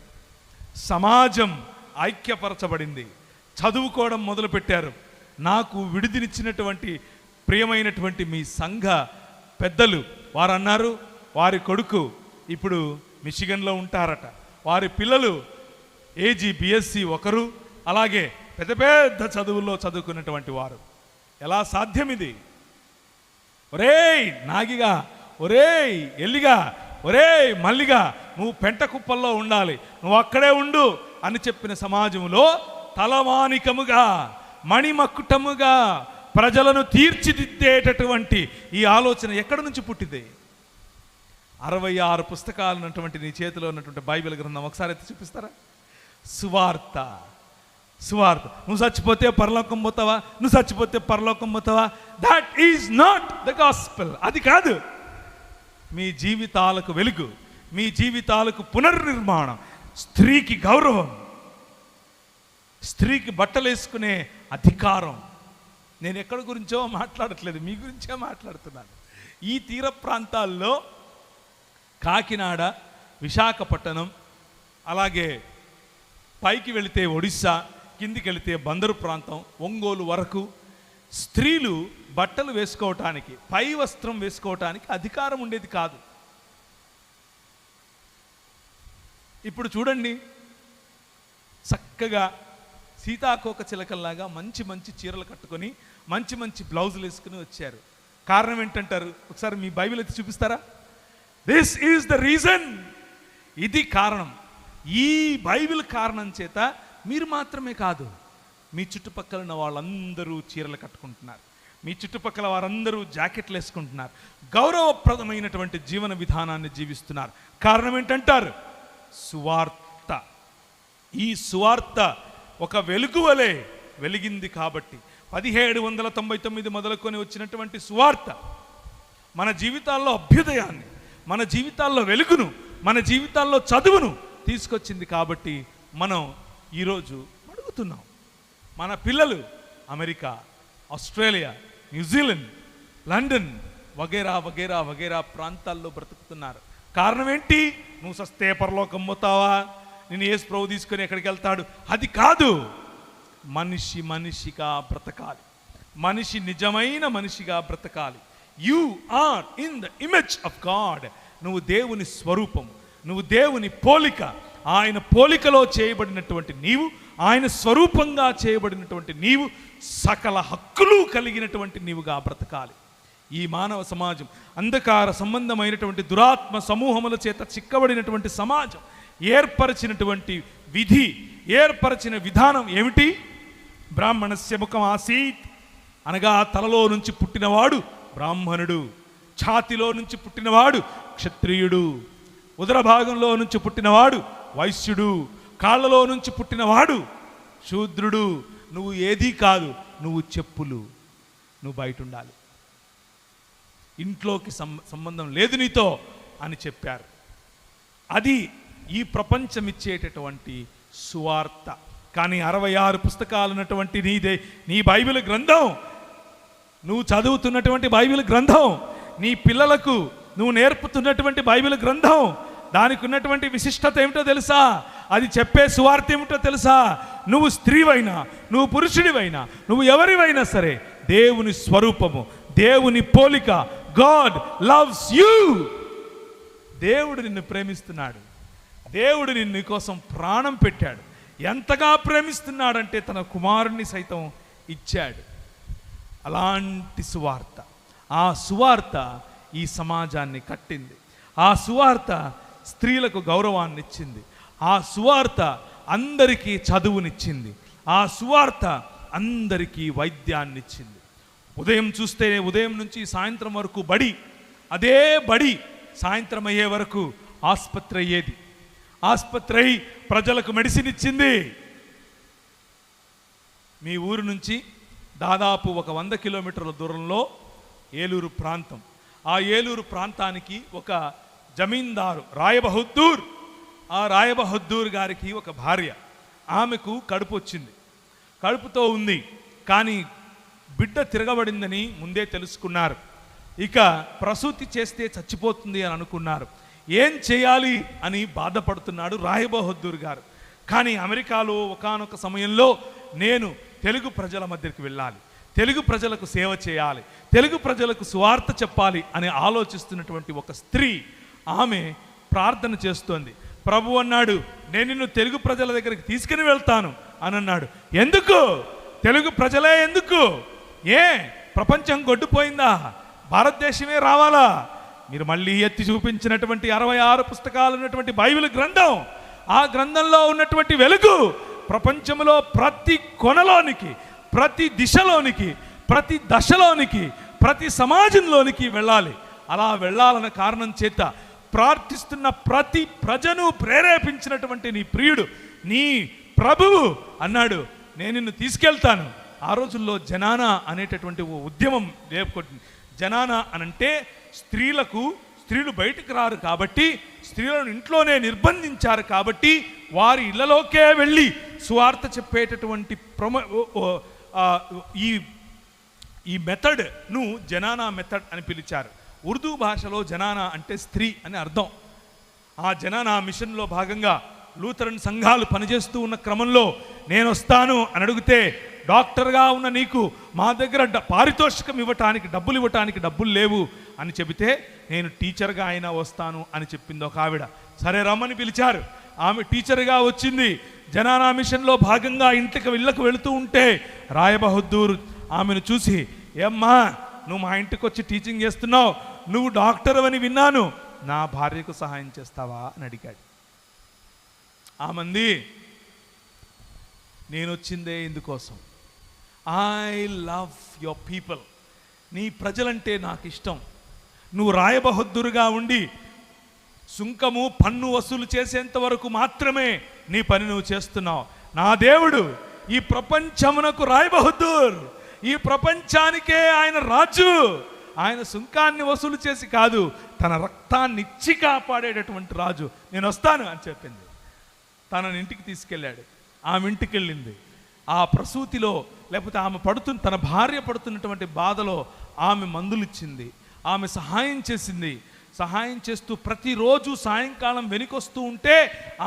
సమాజం ఐక్యపరచబడింది, చదువుకోవడం మొదలుపెట్టారు. నాకు విడుదనిచ్చినటువంటి ప్రియమైనటువంటి మీ సంఘ పెద్దలు వారు అన్నారు, వారి కొడుకు ఇప్పుడు మిషిగన్లో ఉంటారట, వారి పిల్లలు ఏజీ బిఎస్సి ఒకరు, అలాగే పెద్ద పెద్ద చదువుల్లో చదువుకున్నటువంటి వారు. ఎలా సాధ్యం ఇది? ఒరేయ్ నాగిగా, ఒరేయ్ ఎల్లిగా, ఒరేయ్ మల్లిగా, నువ్వు పెంట కుప్పల్లో ఉండాలి, నువ్వు అక్కడే ఉండు అని చెప్పిన సమాజంలో తలమానికముగా, మణిమక్కుటముగా ప్రజలను తీర్చిదిద్దేటటువంటి ఈ ఆలోచన ఎక్కడి నుంచి పుట్టింది? 66 పుస్తకాలు ఉన్నటువంటి నీ చేతిలో ఉన్నటువంటి బైబిల్ గ్రంథం ఒకసారి అయితే చూపిస్తారా? సువార్త. నువ్వు చచ్చిపోతే పరలోకం పోతావా, నువ్వు చచ్చిపోతే పరలోకం పోతావా? That is not the gospel. అది కాదు మీ జీవితాలకు వెలుగు, మీ జీవితాలకు పునర్నిర్మాణం, స్త్రీకి గౌరవం, స్త్రీకి బట్టలు వేసుకునే అధికారం. నేను ఎక్కడి గురించో మాట్లాడట్లేదు, మీ గురించే మాట్లాడుతున్నాను. ఈ తీర ప్రాంతాల్లో కాకినాడ, విశాఖపట్నం, అలాగే పైకి వెళితే ఒడిస్సా, కిందికి వెళితే బందరు ప్రాంతం, ఒంగోలు వరకు స్త్రీలు బట్టలు వేసుకోవటానికి, పై వస్త్రం వేసుకోవటానికి అధికారం ఉండేది కాదు. ఇప్పుడు చూడండి, చక్కగా సీతాకోక చిలకల్లాగా మంచి మంచి చీరలు కట్టుకొని మంచి మంచి బ్లౌజులు వేసుకుని వచ్చారు. కారణం ఏంటంటారు? ఒకసారి మీ బైబిల్ అయితే చూపిస్తారా? This is the reason. ఇది కారణం. ఈ బైబిల్ కారణం చేత మీరు మాత్రమే కాదు, మీ చుట్టుపక్కల ఉన్న వాళ్ళందరూ చీరలు కట్టుకుంటున్నారు, మీ చుట్టుపక్కల వారందరూ జాకెట్లు వేసుకుంటున్నారు, గౌరవప్రదమైనటువంటి జీవన విధానాన్ని జీవిస్తున్నారు. కారణం ఏంటంటారు? సువార్త. ఈ సువార్త ఒక వెలుగు వలె వెలిగింది కాబట్టి 1799 మొదలుకొని వచ్చినటువంటి సువార్త మన జీవితాల్లో అభ్యుదయాన్ని, మన జీవితాల్లో వెలుగును, మన జీవితాల్లో చదువును తీసుకొచ్చింది. కాబట్టి మనం ఈరోజు అడుగుతున్నాం, మన పిల్లలు అమెరికా, ఆస్ట్రేలియా, న్యూజిలాండ్, లండన్ వగేరా వగేరా వగేరా ప్రాంతాల్లో బ్రతుకుతున్నారు. కారణం ఏంటి? నువ్వు సస్తే పరలోకం పోతావా, నేను యేసు ప్రభు తీసుకొని ఎక్కడికి వెళ్తాడు, అది కాదు. మనిషి మనిషిగా బ్రతకాలి, మనిషి నిజమైన మనిషిగా బ్రతకాలి. You are in the image of God. నువ్వు దేవుని స్వరూపం, నువ్వు దేవుని పోలిక, ఆయన పోలికలో చేయబడినటువంటి నీవు, ఆయన స్వరూపంగా చేయబడినటువంటి నీవు, సకల హక్కులు కలిగినటువంటి నీవుగా బ్రతకాలి. ఈ మానవ సమాజం అంధకార సంబంధమైనటువంటి దురాత్మ సమూహముల చేత చిక్కబడినటువంటి సమాజం ఏర్పరిచినటువంటి విధి, ఏర్పరిచిన విధానం ఏమిటి? బ్రాహ్మణస్య ముఖం ఆసీత్ అనగా తలలో నుంచి పుట్టినవాడు బ్రాహ్మణుడు, ఛాతిలో నుంచి పుట్టినవాడు క్షత్రియుడు, ఉదర భాగంలో నుంచి పుట్టినవాడు వైశ్యుడు, కాళ్ళలో నుంచి పుట్టినవాడు శూద్రుడు. నువ్వు ఏదీ కాదు, నువ్వు చెప్పులు, నువ్వు బయట ఉండాలి, ఇంట్లోకి సంబంధం లేదు నీతో అని చెప్పారు. అది ఈ ప్రపంచం ఇచ్చేటటువంటి సువార్త. కానీ 66 పుస్తకాలు ఉన్నటువంటి నీ బైబిల్ గ్రంథం, నువ్వు చదువుతున్నటువంటి బైబిల్ గ్రంథం, నీ పిల్లలకు నువ్వు నేర్పుతున్నటువంటి బైబిల్ గ్రంథం, దానికి ఉన్నటువంటి విశిష్టత ఏమిటో తెలుసా? అది చెప్పే సువార్త ఏమిటో తెలుసా? నువ్వు స్త్రీవైనా, నువ్వు పురుషుడివైనా, నువ్వు ఎవరివైనా సరే దేవుని స్వరూపము, దేవుని పోలిక, గాడ్ లవ్స్ యూ. దేవుడు నిన్ను ప్రేమిస్తున్నాడు. దేవుడు నిన్ను కోసం ప్రాణం పెట్టాడు. ఎంతగా ప్రేమిస్తున్నాడంటే తన కుమారుణ్ణి సైతం ఇచ్చాడు. అలాంటి సువార్త, ఆ సువార్త ఈ సమాజాన్ని కట్టింది. ఆ సువార్త స్త్రీలకు గౌరవాన్ని ఇచ్చింది. ఆ సువార్త అందరికీ చదువునిచ్చింది. ఆ సువార్త అందరికీ వైద్యాన్ని ఇచ్చింది. ఉదయం చూస్తే ఉదయం నుంచి సాయంత్రం వరకు బడి, అదే బడి సాయంత్రం అయ్యే వరకు ఆసుపత్రి అయ్యేది. ఆసుపత్రి అయి ప్రజలకు మెడిసిన్ ఇచ్చింది. మీ ఊరు నుంచి దాదాపు ఒక 100 కిలోమీటర్ల దూరంలో ఏలూరు ప్రాంతం. ఆ ఏలూరు ప్రాంతానికి ఒక జమీందారు రాయబహద్దూర్, ఆ రాయబహద్దూర్ గారికి ఒక భార్య. ఆమెకు కడుపు వచ్చింది. కడుపుతో ఉంది, కానీ బిడ్డ తిరగబడిందని ముందే తెలుసుకున్నారు. ఇక ప్రసూతి చేస్తే చచ్చిపోతుంది అని అనుకున్నారు. ఏం చేయాలి అని బాధపడుతున్నాడు రాయబహద్దూర్ గారు. కానీ అమెరికాలో ఒకానొక సమయంలో నేను తెలుగు ప్రజల మధ్యకి వెళ్ళాలి, తెలుగు ప్రజలకు సేవ చేయాలి, తెలుగు ప్రజలకు సువార్త చెప్పాలి అని ఆలోచిస్తున్నటువంటి ఒక స్త్రీ, ఆమె ప్రార్థన చేస్తోంది. ప్రభు అన్నాడు, నేను నిన్ను తెలుగు ప్రజల దగ్గరికి తీసుకుని వెళ్తాను అని అన్నాడు. ఎందుకు? తెలుగు ప్రజలే ఎందుకు? ఏ ప్రపంచం గొడ్డుపోయిందా? భారతదేశమే రావాలా? మీరు మళ్ళీ ఎత్తి చూపించినటువంటి 66 పుస్తకాలు ఉన్నటువంటి బైబిల్ గ్రంథం, ఆ గ్రంథంలో ఉన్నటువంటి వెలుగు ప్రపంచంలో ప్రతి కొనలోనికి, ప్రతి దిశలోనికి, ప్రతి దశలోనికి, ప్రతి సమాజంలోనికి వెళ్ళాలి. అలా వెళ్ళాలన్న కారణం చేత ప్రార్థిస్తున్న ప్రతి ప్రజను ప్రేరేపించినటువంటి నీ ప్రియుడు, నీ ప్రభువు అన్నాడు, నేను నిన్ను తీసుకెళ్తాను. ఆ రోజుల్లో జనానా అనేటటువంటి ఓ ఉద్యమం లేపుకొట్టింది. జనానా అనంటే స్త్రీలు బయటికి రారు కాబట్టి, స్త్రీలను ఇంట్లోనే నిర్బంధించారు కాబట్టి, వారి ఇళ్లలోకే వెళ్ళి సువార్త చెప్పేటటువంటి ఈ మెథడ్ను జనానా మెథడ్ అని పిలిచారు. ఉర్దూ భాషలో జనానా అంటే స్త్రీ అని అర్థం. ఆ జనానా మిషన్లో భాగంగా లూథరన్ సంఘాలు పనిచేస్తూ ఉన్న క్రమంలో నేను వస్తాను అని అడిగితే, డాక్టర్గా ఉన్న నీకు మా దగ్గర పారితోషికం ఇవ్వటానికి డబ్బులు లేవు అని చెబితే, నేను టీచర్గా అయినా వస్తాను అని చెప్పింది ఒక ఆవిడ. సరే రమ్మని పిలిచారు. ఆమె టీచర్గా వచ్చింది. జనానా మిషన్లో భాగంగా ఇళ్ళకు వెళుతూ ఉంటే రాయబహద్దూర్ ఆమెను చూసి, ఏమ్మా నువ్వు మా ఇంటికి వచ్చి టీచింగ్ చేస్తున్నావు, నువ్వు డాక్టర్ అని విన్నాను, నా భార్యకు సహాయం చేస్తావా అని అడిగాడు. ఆమంది, నేను వచ్చిందే ఇందుకోసం, ఐ లవ్ యువర్ పీపుల్, నీ ప్రజలంటే నాకు ఇష్టం. నువ్వు రాయబహద్దూరుగా ఉండి సుంకము పన్ను వసూలు చేసేంత వరకు మాత్రమే నీ పని నువ్వు చేస్తున్నావు. నా దేవుడు ఈ ప్రపంచమునకు రాయబహద్దూర్, ఈ ప్రపంచానికే ఆయన రాజు. ఆయన సుంకాన్ని వసూలు చేసి కాదు, తన రక్తాన్ని ఇచ్చి కాపాడేటటువంటి రాజు. నేను వస్తాను అని చెప్పింది. తనని ఇంటికి తీసుకెళ్ళాడు. ఆమె ఇంటికి వెళ్ళింది. ఆ ప్రసూతిలో లేకపోతే తన భార్య పడుతున్నటువంటి బాధలో ఆమె మందులు ఇచ్చింది, ఆమె సహాయం చేసింది. సహాయం చేస్తూ ప్రతిరోజు సాయంకాలం వెనుకొస్తూ ఉంటే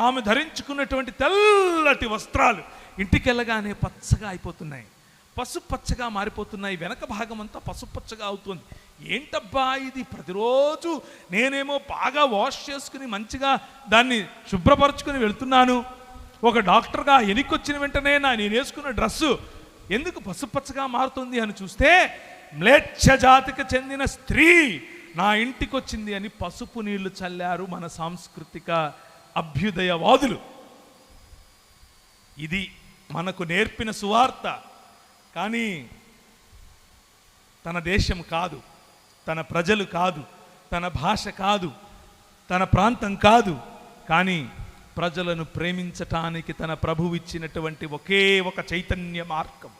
ఆమె ధరించుకున్నటువంటి తెల్లటి వస్త్రాలు ఇంటికి వెళ్ళగానే పచ్చగా అయిపోతున్నాయి, పసుపచ్చగా మారిపోతున్నాయి. వెనక భాగం అంతా పసుపచ్చగా అవుతుంది. ఏంటబ్బా ఇది? ప్రతిరోజు నేనేమో బాగా వాష్ చేసుకుని మంచిగా దాన్ని శుభ్రపరచుకుని వెళ్తున్నాను, ఒక డాక్టర్గా ఎనికొచ్చిన వెంటనే నేను వేసుకున్న డ్రెస్సు ఎందుకు పసుపచ్చగా మారుతుంది అని చూస్తే, మ్లేచ్ఛ జాతికి చెందిన స్త్రీ నా ఇంటికి వచ్చింది అని పసుపు నీళ్లు చల్లారు మన సాంస్కృతిక అభ్యుదయవాదులు. ఇది మనకు నేర్పిన సువార్త. కానీ తన దేశం కాదు, తన ప్రజలు కాదు, తన భాష కాదు, తన ప్రాంతం కాదు, కానీ ప్రజలను ప్రేమించటానికి తన ప్రభువు ఇచ్చినటువంటి ఒకే ఒక చైతన్య మార్గం,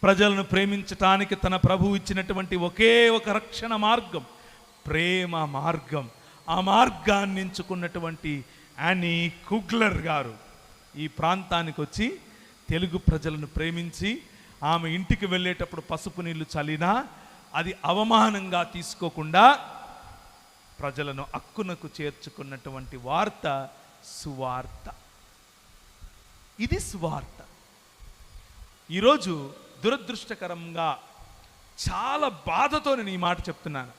ప్రజలను ప్రేమించటానికి తన ప్రభువు ఇచ్చినటువంటి ఒకే ఒక రక్షణ మార్గం, ప్రేమ మార్గం. ఆ మార్గాన్ని ఎంచుకున్నటువంటి యానీ కుగ్లర్ గారు ఈ ప్రాంతానికి వచ్చి తెలుగు ప్రజలను ప్రేమించి ఆమె ఇంటికి వెళ్ళేటప్పుడు పసుపు నీళ్లు చల్లినా అది అవమానంగా తీసుకోకుండా ప్రజలను అక్కునకు చేర్చుకున్నటువంటి వార్త సువార్త. ఇది సువార్త. ఈరోజు దురదృష్టకరంగా చాలా బాధతో నేను ఈ మాట చెప్తున్నాను.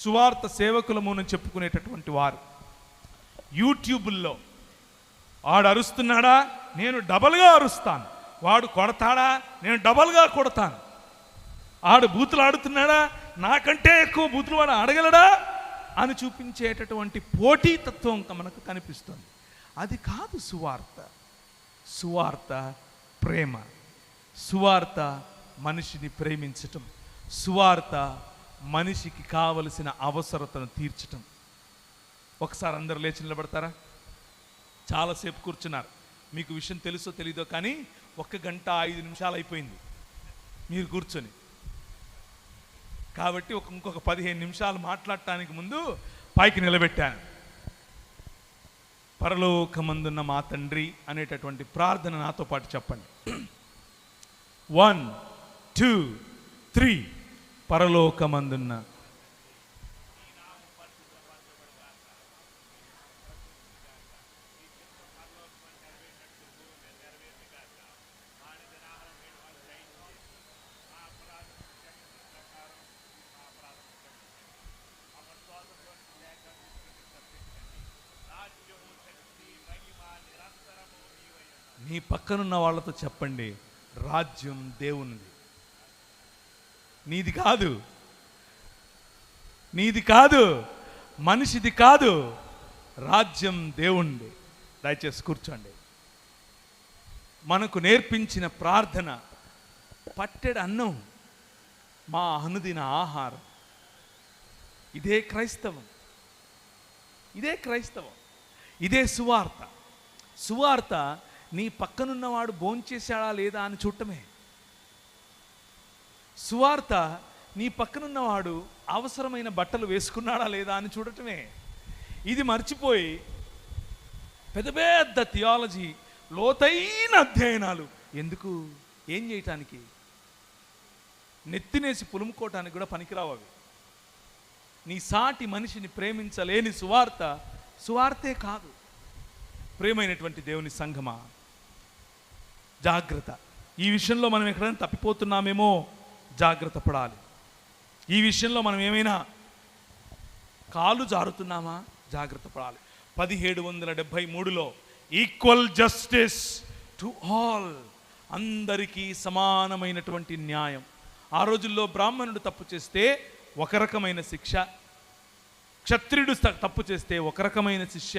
సువార్త సేవకులము అని చెప్పుకునేటటువంటి వారు యూట్యూబుల్లో వాడు అరుస్తున్నాడా, నేను డబల్గా అరుస్తాను. వాడు కొడతాడా, నేను డబల్గా కొడతాను. ఆడు బూతులు ఆడుతున్నాడా, నాకంటే ఎక్కువ బూతులు వాడు ఆడగలడా అని చూపించేటటువంటి పోటీతత్వం మనకు కనిపిస్తుంది. అది కాదు సువార్త. సువార్త ప్రేమ, సువార్త మనిషిని ప్రేమించటం, సువార్త మనిషికి కావలసిన అవసరతను తీర్చటం. ఒకసారి అందరు లేచి నిలబడతారా? చాలాసేపు కూర్చున్నారు. మీకు విషయం తెలుసో తెలీదో కానీ 1 గంట 5 నిమిషాలు అయిపోయింది మీరు కూర్చొని. కాబట్టి ఇంకొక 15 నిమిషాలు మాట్లాడటానికి ముందు పైకి నిలబెట్టాను. పరలోకమందున్న మా తండ్రి అనేటటువంటి ప్రార్థన నాతో పాటు చెప్పండి. 1 2 3. పరలోకమందున్న మీ పక్కనున్న వాళ్ళతో చెప్పండి, రాజ్యం దేవునిది, నీది కాదు, నీది కాదు, మనిషిది కాదు, రాజ్యం దేవునిది. దయచేసి కూర్చోండి. మనకు నేర్పించిన ప్రార్థన పట్టెడు అన్నం మా అనుదిన ఆహారం. ఇదే క్రైస్తవం, ఇదే క్రైస్తవం, ఇదే సువార్త. సువార్త నీ పక్కనున్నవాడు భోంచేశాడా లేదా అని చూడటమే. సువార్త నీ పక్కనున్నవాడు అవసరమైన బట్టలు వేసుకున్నాడా లేదా అని చూడటమే. ఇది మర్చిపోయి పెద్ద పెద్ద థియాలజీ, లోతైన అధ్యయనాలు ఎందుకు? ఏం చేయటానికి? నెత్తినేసి పులుముకోవటానికి కూడా పనికిరావు అవి. నీ సాటి మనిషిని ప్రేమించలేని సువార్త సువార్తే కాదు. ప్రేమైనటువంటి దేవుని సంఘమా, జాగ్రత్త. ఈ విషయంలో మనం ఎక్కడైనా తప్పిపోతున్నామేమో జాగ్రత్త పడాలి. ఈ విషయంలో మనం ఏమైనా కాలు జారుతున్నామా జాగ్రత్త పడాలి. 1773లో ఈక్వల్ జస్టిస్ టు ఆల్, అందరికీ సమానమైనటువంటి న్యాయం. ఆ రోజుల్లో బ్రాహ్మణుడు తప్పు చేస్తే ఒక రకమైన శిక్ష, క్షత్రియుడు తప్పు చేస్తే ఒక రకమైన శిక్ష,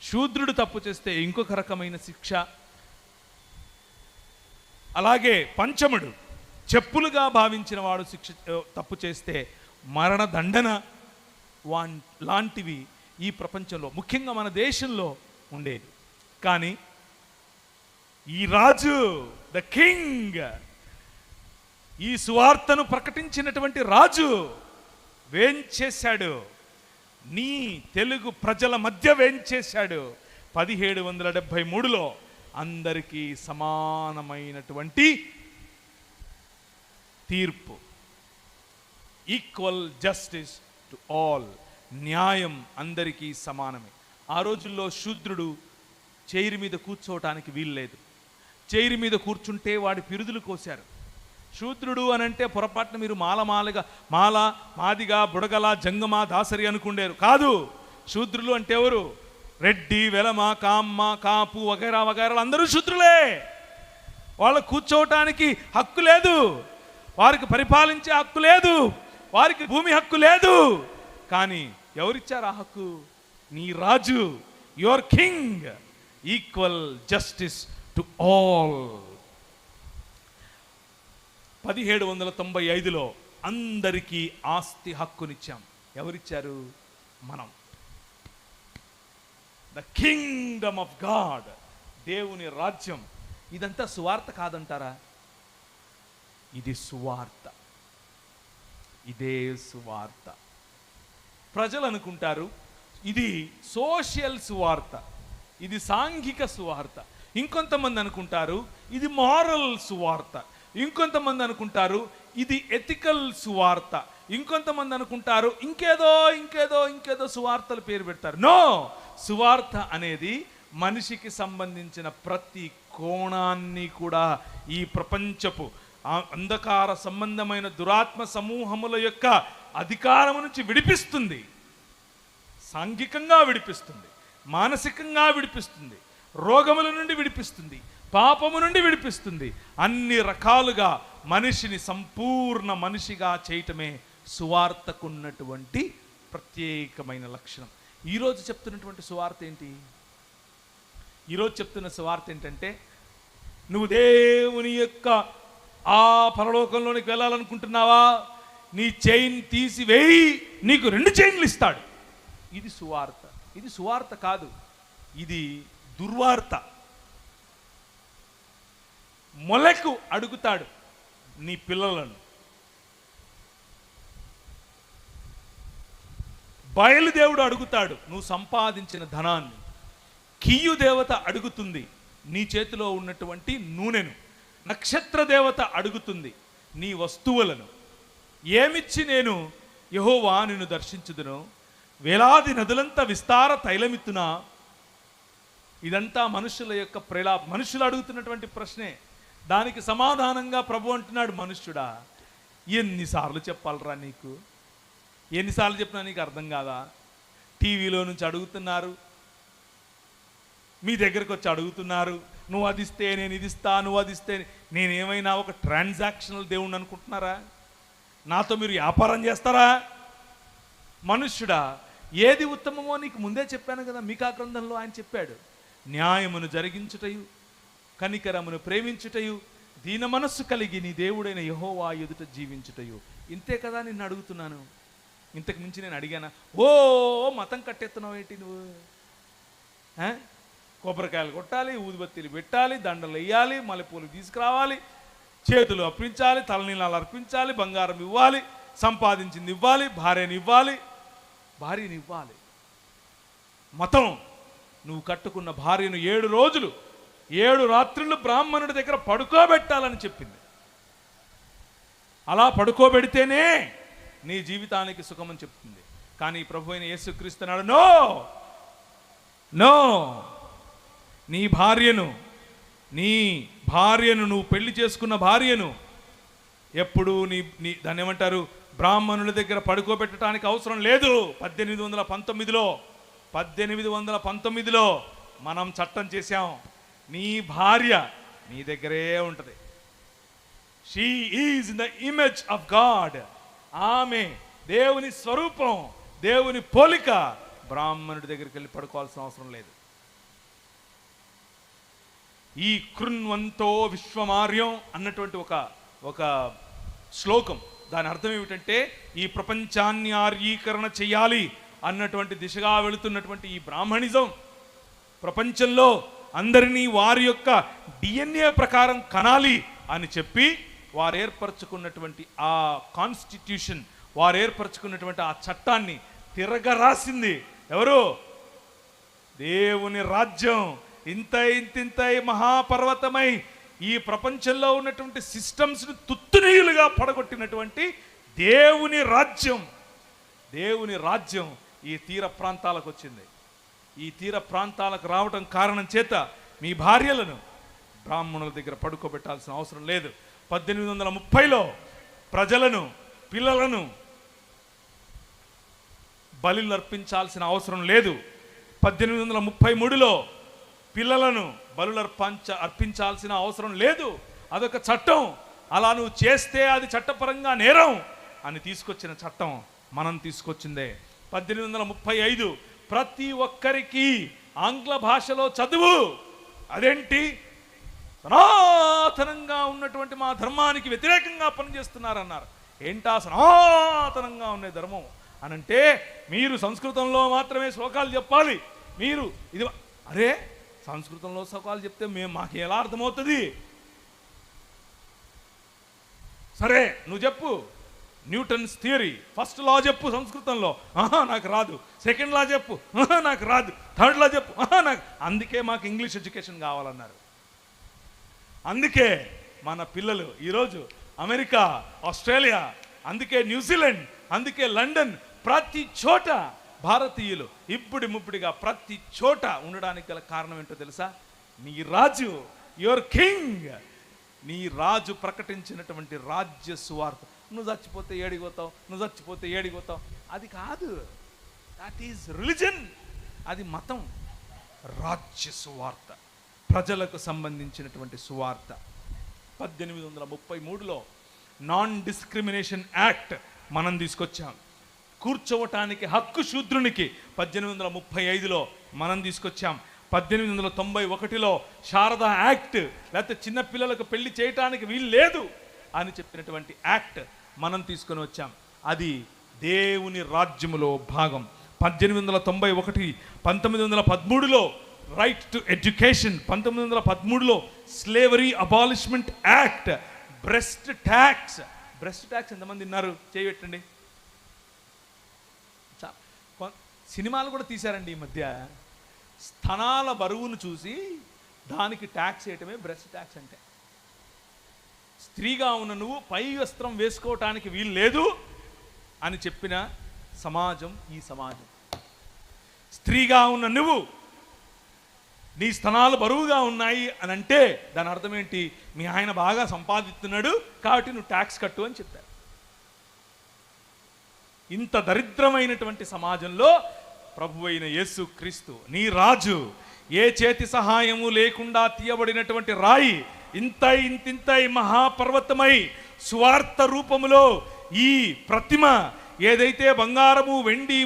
శూద్రుడు తప్పు చేస్తే ఇంకొక రకమైన శిక్ష. అలాగే పంచముడు, చెప్పులుగా భావించిన వాడు తప్పు చేస్తే మరణదండన లాంటివి ఈ ప్రపంచంలో, ముఖ్యంగా మన దేశంలో ఉండేది. కానీ ఈ రాజు, ద కింగ్, ఈ సువార్తను ప్రకటించినటువంటి రాజు వేంచేశాడు, నీ తెలుగు ప్రజల మధ్య వేంచేశాడు. 1773లో అందరికీ సమానమైనటువంటి తీర్పు, ఈక్వల్ జస్టిస్ టు ఆల్, న్యాయం అందరికీ సమానమే. ఆ రోజుల్లో శూద్రుడు చైరు మీద కూర్చోవటానికి వీల్లేదు. చైరు మీద కూర్చుంటే వాడి పిరుదులు కోశారు. శూద్రుడు అనంటే పొరపాటున మీరు మాల, మాదిగా, బుడగల, జంగమ, దాసరి అనుకుండేరు. కాదు, శూద్రులు అంటే ఎవరు? రెడ్డి, వెలమ, కామ్మ, కాపు వగైరా వగైరాలు అందరూ శూద్రులే. వాళ్ళ కూర్చోవటానికి హక్కు లేదు, వారికి పరిపాలించే హక్కు లేదు, వారికి భూమి హక్కు లేదు. కానీ ఎవరిచ్చారు ఆ హక్కు? నీ రాజు, your king. Equal justice to all. 1795లో అందరికీ ఆస్తి హక్కునిచ్చాం. ఎవరిచ్చారు? మనం. ద కింగ్డమ్ ఆఫ్ గాడ్, దేవుని రాజ్యం. ఇదంతా సువార్త కాదంటారా? ఇది సువార్త, ఇదే సువార్త. ప్రజలు అనుకుంటారు ఇది సోషల్ సువార్త, ఇది సాంఘిక సువార్త. ఇంకొంతమంది అనుకుంటారు ఇది మారల్ సువార్త. ఇంకొంతమంది అనుకుంటారు ఇది ఎథికల్ సువార్త. ఇంకొంతమంది అనుకుంటారు ఇంకేదో సువార్తల పేరు పెడతారు. నో, సువార్త అనేది మనిషికి సంబంధించిన ప్రతి కోణాన్ని కూడా ఈ ప్రపంచపు అంధకార సంబంధమైన దురాత్మ సమూహముల యొక్క అధికారము నుంచి విడిపిస్తుంది, సాంఘికంగా విడిపిస్తుంది, మానసికంగా విడిపిస్తుంది, రోగముల నుండి విడిపిస్తుంది, పాపము నుండి విడిపిస్తుంది. అన్ని రకాలుగా మనిషిని సంపూర్ణ మనిషిగా చేయటమే సువార్తకున్నటువంటి ప్రత్యేకమైన లక్షణం. ఈరోజు చెప్తున్నటువంటి సువార్త ఏంటి? ఈరోజు చెప్తున్న సువార్త ఏంటంటే, నువ్వు దేవుని యొక్క ఆ పరలోకంలోనికి వెళ్ళాలనుకుంటున్నావా? నీ చైన్ తీసివేయి, నీకు 2 చైన్లు ఇస్తాడు. ఇది సువార్త. ఇది సువార్త కాదు, ఇది దుర్వార్త. మొలకు అడుగుతాడు నీ పిల్లలను, బయలుదేవుడు అడుగుతాడు నువ్వు సంపాదించిన ధనాన్ని, కియ్యు దేవత అడుగుతుంది నీ చేతిలో ఉన్నటువంటి నూనెను, నక్షత్ర దేవత అడుగుతుంది నీ వస్తువులను. ఏమిచ్చి నేను యెహోవా నిన్ను దర్శించుదును? వేలాది నదులంతా విస్తార తైలమిత్తునా? ఇదంతా మనుషుల యొక్క మనుషులు అడుగుతున్నటువంటి ప్రశ్నే. దానికి సమాధానంగా ప్రభు అంటున్నాడు, మనుష్యుడా ఎన్నిసార్లు చెప్పాలరా నీకు? ఎన్నిసార్లు చెప్పినా నీకు అర్థం కాదా? టీవీలో నుంచి అడుగుతున్నారు, మీ దగ్గరకు వచ్చి అడుగుతున్నారు, నువ్వు అది ఇస్తే నేను ఇది ఇస్తా, నువ్వు అది ఇస్తే నేనేమైనా ఒక ట్రాన్సాక్షనల్ దేవుణ్ణి అనుకుంటున్నారా? నాతో మీరు వ్యాపారం చేస్తారా? మనుష్యుడా, ఏది ఉత్తమమో నీకు ముందే చెప్పాను కదా. మీకా గ్రంథంలో ఆయన చెప్పాడు, న్యాయమును జరిగించుటయు, కనికరమును ప్రేమించుటయు, దీన మనస్సు కలిగి నీ దేవుడైన యెహోవా ఎదుట జీవించుటయు. ఇంతే కదా నిన్ను అడుగుతున్నాను. ఇంతకు మించి నేను అడిగానా? ఓ మతం కట్టెత్తున్నావు ఏంటి నువ్వు? కొబ్బరికాయలు కొట్టాలి, ఊదుబత్తీలు పెట్టాలి, దండలు వేయాలి, మల్లెపూలు తీసుకురావాలి, చేతులు అర్పించాలి, తలనీలాలు అర్పించాలి, బంగారం ఇవ్వాలి, సంపాదించింది ఇవ్వాలి, భార్యని ఇవ్వాలి. మతం నువ్వు కట్టుకున్న భార్యను 7 రోజులు 7 రాత్రులు బ్రాహ్మణుడి దగ్గర పడుకోబెట్టాలని చెప్పింది. అలా పడుకోబెడితేనే నీ జీవితానికి సుఖమని చెప్తుంది. కానీ ప్రభు అయిన యేసుక్రీస్తు అన్నాడు, నో, నీ భార్యను నువ్వు పెళ్లి చేసుకున్న భార్యను ఎప్పుడు నీ దాన్ని ఏమంటారు, బ్రాహ్మణుల దగ్గర పడుకోబెట్టడానికి అవసరం లేదు. 1819లో మనం చట్టం చేశాం, నీ భార్య నీ దగ్గరే ఉంటుంది. She is in the image of God. ఆమె దేవుని స్వరూపం, దేవుని పోలిక. బ్రాహ్మణుడి దగ్గరికి వెళ్ళి పడుకోవాల్సిన అవసరం లేదు. ఈ కృణ్వంతో విశ్వమార్యం అన్నటువంటి ఒక శ్లోకం, దాని అర్థం ఏమిటంటే, ఈ ప్రపంచాన్ని ఆర్యీకరణ చేయాలి అన్నటువంటి దిశగా వెళుతున్నటువంటి ఈ బ్రాహ్మణిజం ప్రపంచంలో అందరినీ వారి యొక్క DNA ప్రకారం కనాలి అని చెప్పి వారు ఏర్పరచుకున్నటువంటి ఆ కాన్స్టిట్యూషన్, వారు ఏర్పరచుకున్నటువంటి ఆ చట్టాన్ని తిరగరాసింది ఎవరు? దేవుని రాజ్యం. ఇంతై మహాపర్వతమై ఈ ప్రపంచంలో ఉన్నటువంటి సిస్టమ్స్ని తుత్తునీయులుగా పడగొట్టినటువంటి దేవుని రాజ్యం ఈ తీర ప్రాంతాలకు వచ్చింది. ఈ తీర ప్రాంతాలకు రావడం కారణం చేత మీ భార్యలను బ్రాహ్మణుల దగ్గర పడుకోబెట్టాల్సిన అవసరం లేదు. 1830లో ప్రజలను, పిల్లలను బలులు అర్పించాల్సిన అవసరం లేదు. 1833లో పిల్లలను బలులు అర్పించాల్సిన అవసరం లేదు. అదొక చట్టం. అలా నువ్వు చేస్తే అది చట్టపరంగా నేరం అని తీసుకొచ్చిన చట్టం మనం తీసుకొచ్చిందే. 1835 ప్రతి ఒక్కరికి ఆంగ్ల భాషలో చదువు. అదేంటి? సనాతనంగా ఉన్నటువంటి మా ధర్మానికి వ్యతిరేకంగా పనిచేస్తున్నారన్నారు. ఏంటా సనాతనంగా ఉండే ధర్మం అనంటే, మీరు సంస్కృతంలో మాత్రమే శ్లోకాలు చెప్పాలి. మీరు ఇది అరే సంస్కృతంలో శ్లోకాలు చెప్తే మాకు ఎలా అర్థమవుతుంది? సరే నువ్వు చెప్పు, న్యూటన్స్ థియరీ ఫస్ట్ లా చెప్పు సంస్కృతంలో. నాకు రాదు. సెకండ్ లా చెప్పు. నాకు రాదు. థర్డ్ లా చెప్పు. నాకు. అందుకే మాకు ఇంగ్లీష్ ఎడ్యుకేషన్ కావాలన్నారు. అందుకే మన పిల్లలు ఈరోజు అమెరికా, ఆస్ట్రేలియా, అందుకే న్యూజిలాండ్, అందుకే లండన్, ప్రతి చోట భారతీయులు ఇప్పుడి ముప్పుడిగా ప్రతి చోట ఉండడానికి గల కారణం ఏంటో తెలుసా? నీ రాజు, యువర్ కింగ్, నీ రాజు ప్రకటించినటువంటి రాజ్య సువార్త. నువ్వు చచ్చిపోతే ఏడిపోతావు, నువ్వు చచ్చిపోతే ఏడిపోతావు. అది కాదు. That is religion. అది మతం. రాజ్య సువార్త, ప్రజలకు సంబంధించినటువంటి సువార్త. 1833లో నాన్ డిస్క్రిమినేషన్ యాక్ట్ మనం తీసుకొచ్చాం. కూర్చోవటానికి హక్కు శూద్రునికి 1835లో మనం తీసుకొచ్చాం. 1891లో శారదా యాక్ట్, లేకపోతే చిన్నపిల్లలకు పెళ్లి చేయటానికి వీలు లేదు అని చెప్పినటువంటి యాక్ట్ మనం తీసుకొని వచ్చాం. అది దేవుని రాజ్యములో భాగం. 1891, 1913లో రైట్ టు ఎడ్యుకేషన్, 1913లో slavery abolishment act, breast tax. Breast tax ఎంతమంది విన్నారు? చేయబెట్టండి. సినిమాలు కూడా తీశారండి ఈ మధ్య. స్తనాల బరువును చూసి దానికి ట్యాక్స్ వేయటమే బ్రెస్ట్ ట్యాక్స్ అంటే. స్త్రీగా ఉన్న నువ్వు పై వస్త్రం వేసుకోవటానికి వీలు లేదు అని చెప్పిన సమాజం ఈ సమాజం. స్త్రీగా ఉన్న నువ్వు, నీ స్తనాలు బరువుగా ఉన్నాయి అని అంటే దాని అర్థం ఏంటి? మీ ఆయన బాగా సంపాదిస్తున్నాడు కాబట్టి నువ్వు ట్యాక్స్ కట్టు అని చెప్పారు. ఇంత దరిద్రమైనటువంటి సమాజంలో ప్రభువైన యేసు క్రీస్తు నీ రాజు, ఏ చేతి సహాయము లేకుండా తీయబడినటువంటి రాయి, ఇంతింతై మహాపర్వతమై సువార్త రూపములో ఈ ప్రతిమ ఏదైతే బంగారము, వెండి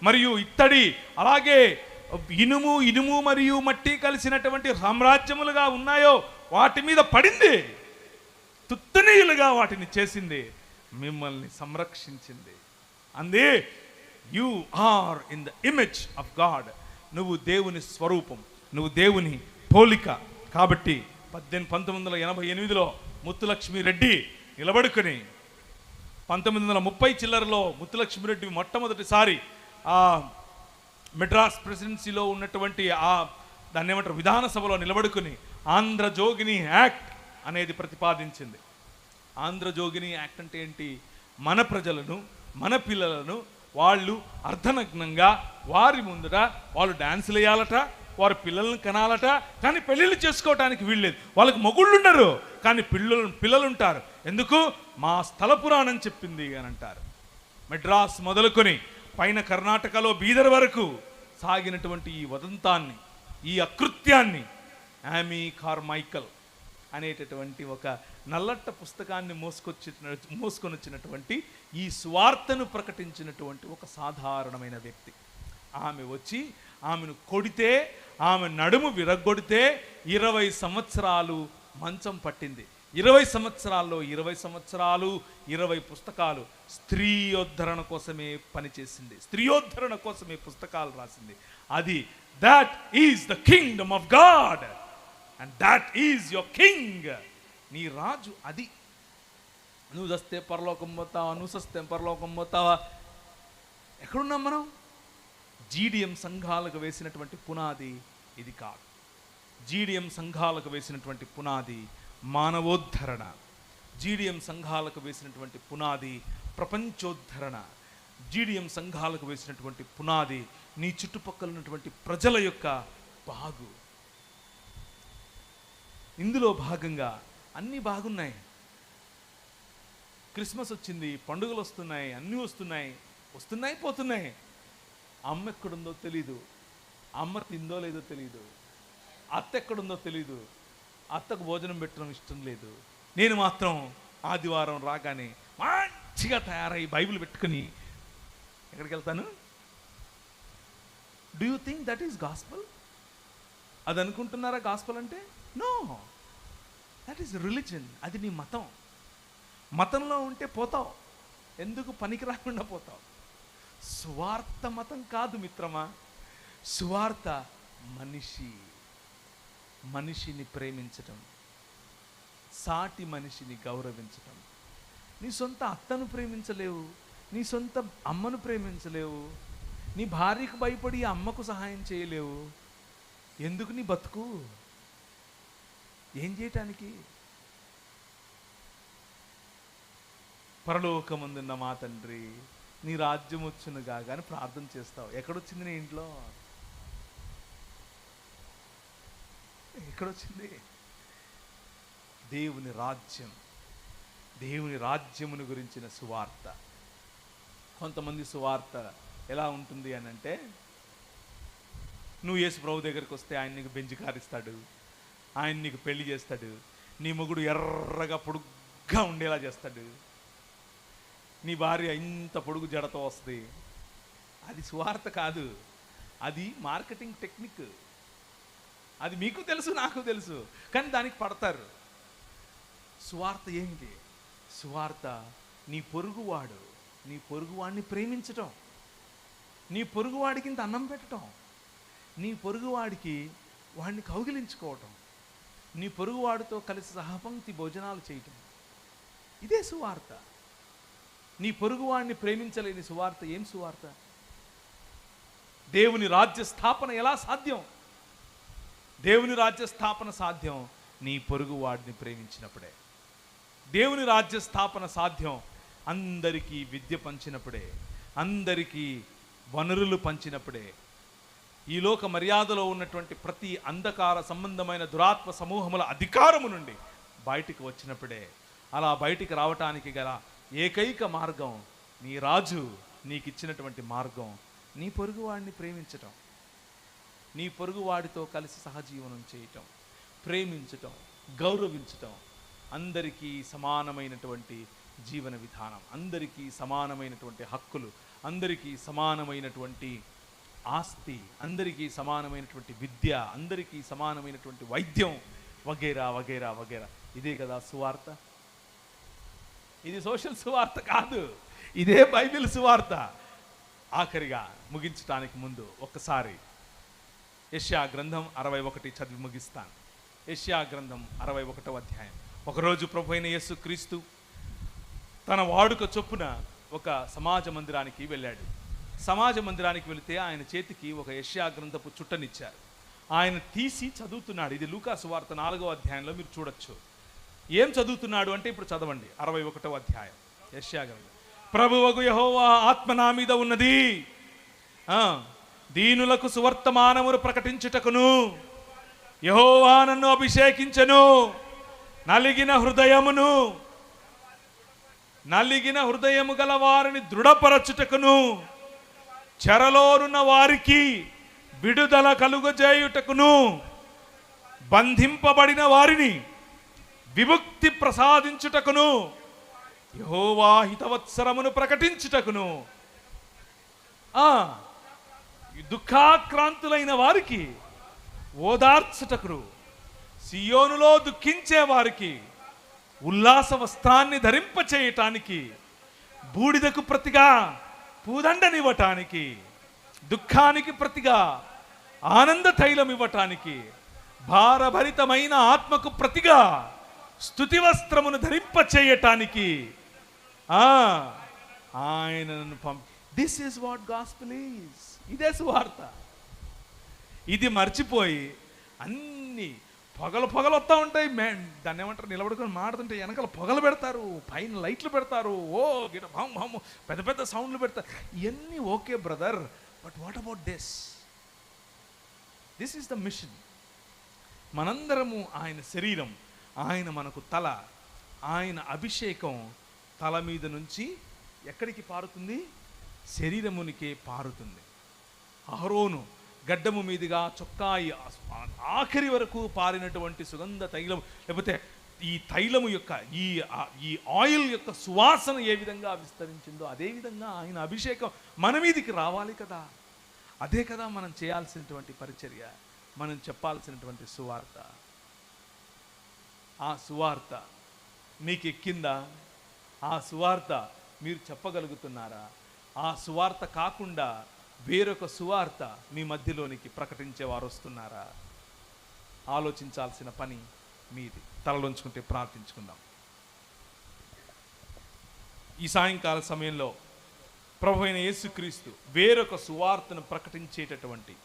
మరియు ఇత్తడి, అలాగే ఇనుము మరియు మట్టి కలిసినటువంటి సామ్రాజ్యములుగా ఉన్నాయో వాటి మీద పడింది, తుత్తనీయులుగా వాటిని చేసింది, మిమ్మల్ని సంరక్షించింది. అందే you are in the image of God. నువ్వు దేవుని స్వరూపం, నువ్వు దేవుని పోలిక. కాబట్టి 1988లో ముత్తులక్ష్మిరెడ్డి నిలబడుకుని 1930 చిల్లరలో ముత్తులక్ష్మిరెడ్డి మొట్టమొదటిసారి ఆ మెడ్రాస్ ప్రెసిడెన్సీలో ఉన్నటువంటి దాన్ని ఏమంటారు విధాన సభలో నిలబడుకుని ఆంధ్రజోగిని యాక్ట్ అనేది ప్రతిపాదించింది. ఆంధ్రజోగిని యాక్ట్ అంటే ఏంటి? మన ప్రజలను, మన పిల్లలను వాళ్ళు అర్ధనగ్నంగా వారి ముందట వాళ్ళు డాన్సులు వేయాలట, వారి పిల్లలను కనాలట, కానీ పెళ్ళిళ్ళు చేసుకోవటానికి వీల్లేదు. వాళ్ళకి మొగుళ్ళు ఉండరు కానీ పిల్లలు ఉంటారు. ఎందుకు? మా స్థల పురాణం చెప్పింది అని అంటారు. మెడ్రాస్ మొదలుకొని పైన కర్ణాటకలో బీదర్ వరకు సాగినటువంటి ఈ వదంతాన్ని, ఈ అకృత్యాన్ని యామీ కార్మైకల్ అనేటటువంటి ఒక నల్లట్ట పుస్తకాన్ని మోసుకొని వచ్చినటువంటి ఈ సువార్తను ప్రకటించినటువంటి ఒక సాధారణమైన వ్యక్తి. ఆమె వచ్చి ఆమెను కొడితే, ఆమె నడుము విరగొడితే 20 సంవత్సరాలు మంచం పట్టింది. 20 సంవత్సరాల్లో 20 సంవత్సరాలు 20 పుస్తకాలు స్త్రీయోద్ధరణ కోసమే పనిచేసింది, స్త్రీయోద్ధరణ కోసమే పుస్తకాలు రాసింది. అది that is the Kingdom of God and that is your king. నీ రాజు అది. నువ్వు చస్తే పరలోకం పోతావా, నువ్వు చస్తే పరలోకం పోతావా? ఎక్కడున్నాం మనం? జీడిఎం సంఘాలకు వేసినటువంటి పునాది ఇది కాదు. జీడిఎం సంఘాలకు వేసినటువంటి పునాది మానవోద్ధరణ. జీడిఎం సంఘాలకు వేసినటువంటి పునాది ప్రపంచోద్ధరణ. జీడిఎం సంఘాలకు వేసినటువంటి పునాది నీ చుట్టుపక్కల ఉన్నటువంటి ప్రజల యొక్క బాగు. ఇందులో భాగంగా అన్నీ బాగున్నాయి. క్రిస్మస్ వచ్చింది, పండుగలు వస్తున్నాయి, అన్నీ వస్తున్నాయి పోతున్నాయి. అమ్మ ఎక్కడుందో తెలీదు, అమ్మ తిందో లేదో తెలీదు, అత్త ఎక్కడుందో తెలీదు, అత్తకు భోజనం పెట్టడం ఇష్టం లేదు. నేను మాత్రం ఆదివారం రాగానే మంచిగా తయారై బైబిల్ పెట్టుకుని ఎక్కడికి వెళ్తాను? Do you think that is gospel? అది అనుకుంటున్నారా గాస్పల్ అంటే? No, that is religion. అది నీ మతం. మతంలో ఉంటే పోతావు, ఎందుకు పనికి రాకుండా పోతావు. సువార్త మతం కాదు మిత్రమా. సువార్త మనిషిని ప్రేమించటం, సాటి మనిషిని గౌరవించటం. నీ సొంత అత్తను ప్రేమించలేవు, నీ సొంత అమ్మను ప్రేమించలేవు, నీ భార్యకు భయపడి అమ్మకు సహాయం చేయలేవు. ఎందుకు నీ బతుకు? ఏం చేయటానికి? పరలోకమందున్న మా తండ్రి నీ రాజ్యం వచ్చునుగా అని ప్రార్థన చేస్తావు. ఎక్కడొచ్చింది నీ ఇంట్లో? ఎక్కడొచ్చింది? దేవుని రాజ్యం, దేవుని రాజ్యమును గురించిన సువార్త. కొంతమంది సువార్త ఎలా ఉంటుంది అని అంటే, నువ్వు యేసు ప్రభు దగ్గరికి వస్తే ఆయన నీకు బెంచి కారిస్తాడు, ఆయన నీకు పెళ్లి చేస్తాడు, నీ మొగుడు ఎర్రగా పొడుగ్గా ఉండేలా చేస్తాడు, నీ భార్య ఇంత పొడుగు జడతో వస్తుంది. అది సువార్త కాదు, అది మార్కెటింగ్ టెక్నిక్. అది మీకు తెలుసు, నాకు తెలుసు, కానీ దానికి పడతారు. సువార్త ఏంటి? సువార్త నీ పొరుగువాడిని ప్రేమించటం, నీ పొరుగువాడికి ఇంత అన్నం పెట్టడం, నీ పొరుగువాడికి వాడిని కౌగిలించుకోవటం, నీ పొరుగువాడితో కలిసి సహపంక్తి భోజనాలు చేయటం. ఇదే సువార్త. నీ పొరుగువాడిని ప్రేమించలేని సువార్త ఏం సువార్త? దేవుని రాజ్య స్థాపన ఎలా సాధ్యం? దేవుని రాజ్య స్థాపన సాధ్యం నీ పొరుగువాడిని ప్రేమించినప్పుడే. దేవుని రాజ్య స్థాపన సాధ్యం అందరికీ విద్య పంచినప్పుడే, అందరికీ వనరులు పంచినప్పుడే. ఈ లోక మర్యాదలో ఉన్నటువంటి ప్రతి అంధకార సంబంధమైన దురాత్మ సమూహముల అధికారము నుండి బయటికి వచ్చినప్పుడే. అలా బయటికి రావటానికి గల ఏకైక మార్గం, నీ రాజు నీకు ఇచ్చినటువంటి మార్గం, నీ పొరుగువాడిని ప్రేమించటం, నీ పొరుగువాడితో కలిసి సహజీవనం చేయటం, ప్రేమించటం, గౌరవించటం. అందరికీ సమానమైనటువంటి జీవన విధానం, అందరికీ సమానమైనటువంటి హక్కులు, అందరికీ సమానమైనటువంటి ఆస్తి, అందరికీ సమానమైనటువంటి విద్య, అందరికీ సమానమైనటువంటి వైద్యం, వగేరా వగేరా వగేరా. ఇదే కదా సువార్త. ఇది సోషల్ సువార్త కాదు, ఇదే బైబిల్ సువార్త. ఆఖరిగా ముగించడానికి ముందు ఒక్కసారి యెషయా గ్రంథం 61 చదివి ముగిస్తాను. యెషయా గ్రంథం 61వ అధ్యాయం. ఒకరోజు ప్రభు అయిన యేసు క్రీస్తు తన వాడుక చొప్పున ఒక సమాజ మందిరానికి వెళ్ళాడు. సమాజ మందిరానికి వెళితే ఆయన చేతికి ఒక యెషయా గ్రంథపు చుట్టనిచ్చారు. ఆయన తీసి చదువుతున్నాడు. ఇది లూకా సువార్త 4వ అధ్యాయంలో మీరు చూడొచ్చు. ఏం చదువుతున్నాడు అంటే ఇప్పుడు చదవండి. 61వ అధ్యాయం యెషయా గ్రంథం. ప్రభువగు యెహోవా ఆత్మ నా మీద ఉన్నది, దీనులకు సువర్తమానమును ప్రకటించుటకును యెహోవా నన్ను అభిషేకించెను, నలిగిన హృదయము గల వారిని దృఢపరచుటకును, చెరలోనున్న వారికి విడుదల కలుగజేయుటకును, బంధింపబడిన వారిని విముక్తి ప్రసాదించుటకును, యెహోవా హితవత్సరమును ప్రకటించుటకును, దుఃఖాక్రాంతులైన వారికి ఓదార్చుటకును, సియోనులో దుఃఖించే వారికి ఉల్లాస వస్త్రాన్ని ధరింపచేయటానికి, బూడిదకు ప్రతిగా పూదండనివ్వటానికి, దుఃఖానికి ప్రతిగా ఆనంద తైలం ఇవ్వటానికి, భారభరితమైన ఆత్మకు ప్రతిగా స్తుతి వస్త్రమును ధరింపచేయటానికి ఆయనను this is what gospel is. ఇదే సువార్త. ఇది మర్చిపోయి అన్ని పొగలు వస్తూ ఉంటాయి. దాన్ని ఏమంటారు, నిలబడుకొని మాడుతుంటే వెనకాల పొగలు పెడతారు, పైన లైట్లు పెడతారు, ఓ గిట భామ్ భామ్ పెద్ద పెద్ద సౌండ్లు పెడతారు. ఇవన్నీ okay brother, but what about this? This is the mission. మనందరము ఆయన శరీరం, ఆయన మనకు తల. ఆయన అభిషేకం తల మీద నుంచి ఎక్కడికి పారుతుంది? శరీరమునికే పారుతుంది. అహరోను గడ్డము మీదుగా చొక్కాయి ఆఖరి వరకు పారినటువంటి సుగంధ తైలం, లేకపోతే ఈ తైలము యొక్క ఈ ఆయిల్ యొక్క సువాసన ఏ విధంగా విస్తరించిందో అదేవిధంగా ఆయన అభిషేకం మన మీదికి రావాలి కదా. అదే కదా మనం చేయాల్సినటువంటి పరిచర్య, మనం చెప్పాల్సినటువంటి సువార్త. ఆ సువార్త మీకు ఎక్కిందా? ఆ సువార్త మీరు చెప్పగలుగుతున్నారా? ఆ సువార్త కాకుండా వేరొక సువార్త మీ మధ్యలోనికి ప్రకటించేవారు వస్తున్నారా? ఆలోచించాల్సిన పని మీది. తలలోంచుకుంటే ప్రార్థించుకుందాం. ఈ సాయంకాల సమయంలో ప్రభు అయిన యేసుక్రీస్తు వేరొక సువార్తను ప్రకటించేటటువంటి,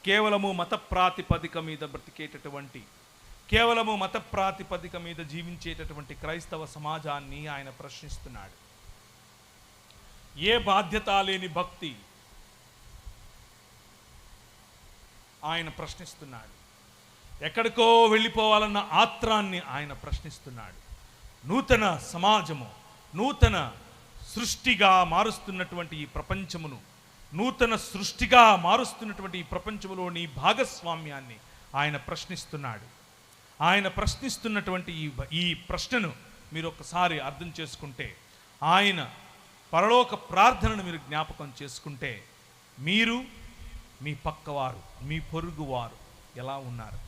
కేవలము మత ప్రాతిపదిక మీద బ్రతికేటటువంటి, కేవలము మత ప్రాతిపదిక మీద జీవించేటటువంటి క్రైస్తవ సమాజాన్ని ఆయన ప్రశ్నిస్తున్నాడు. ఏ బాధ్యత లేని భక్తి ఆయన ప్రశ్నిస్తున్నాడు. ఎక్కడికో వెళ్ళిపోవాలన్న ఆత్రాన్ని ఆయన ప్రశ్నిస్తున్నాడు. నూతన సమాజము, నూతన సృష్టిగా మారుస్తున్నటువంటి ఈ ప్రపంచమును, నూతన సృష్టిగా మారుస్తున్నటువంటి ఈ ప్రపంచంలోని భాగస్వామ్యాన్ని ఆయన ప్రశ్నిస్తున్నాడు. ఆయన ప్రశ్నిస్తున్నటువంటి ఈ ప్రశ్నను మీరు ఒక్కసారి అర్థం చేసుకుంటే, ఆయన పరలోక ప్రార్థనను మీరు జ్ఞాపకం చేసుకుంటే, మీరు, మీ పక్కవారు, మీ పొరుగువారు ఎలా ఉన్నారు?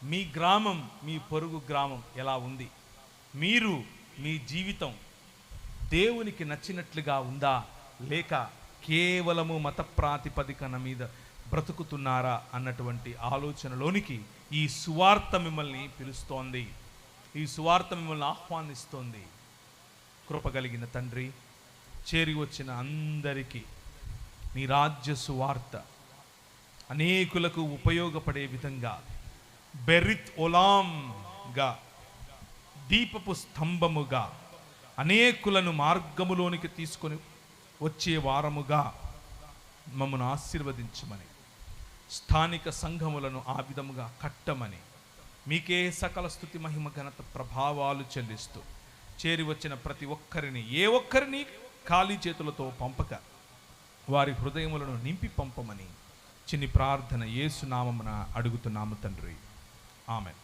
మీ గ్రామం, మీ పొరుగు గ్రామం ఎలా ఉంది? మీరు, మీ జీవితం దేవునికి నచ్చినట్లుగా ఉందా, లేక కేవలము మత ప్రాతిపదికన మీద బ్రతుకుతున్నారా అన్నటువంటి ఆలోచనలోనికి ఈ సువార్త మిమ్మల్ని పిలుస్తోంది. ఈ సువార్త మిమ్మల్ని ఆహ్వానిస్తోంది. కృపగలిగిన తండ్రి, చేరి వచ్చిన అందరికీ నీ రాజ్య సువార్త అనేకులకు ఉపయోగపడే విధంగా బెరిత్ ఒలాంగా, దీపపు స్తంభముగా, అనేకులను మార్గములోనికి తీసుకొని వచ్చే వారముగా మమ్మను ఆశీర్వదించమని, స్థానిక సంఘములను ఆ విధముగా కట్టమని, మీకే సకల స్తుతి మహిమ ఘనత ప్రభావాలు చెల్లిస్తూ చేరి వచ్చిన ప్రతి ఒక్కరిని, ఏ ఒక్కరిని ఖాళీ చేతులతో పంపక వారి హృదయములను నింపి పంపమని చిన్ని ప్రార్థన యేసు నామమున అడుగుతున్నాము తండ్రి. ఆమెన్.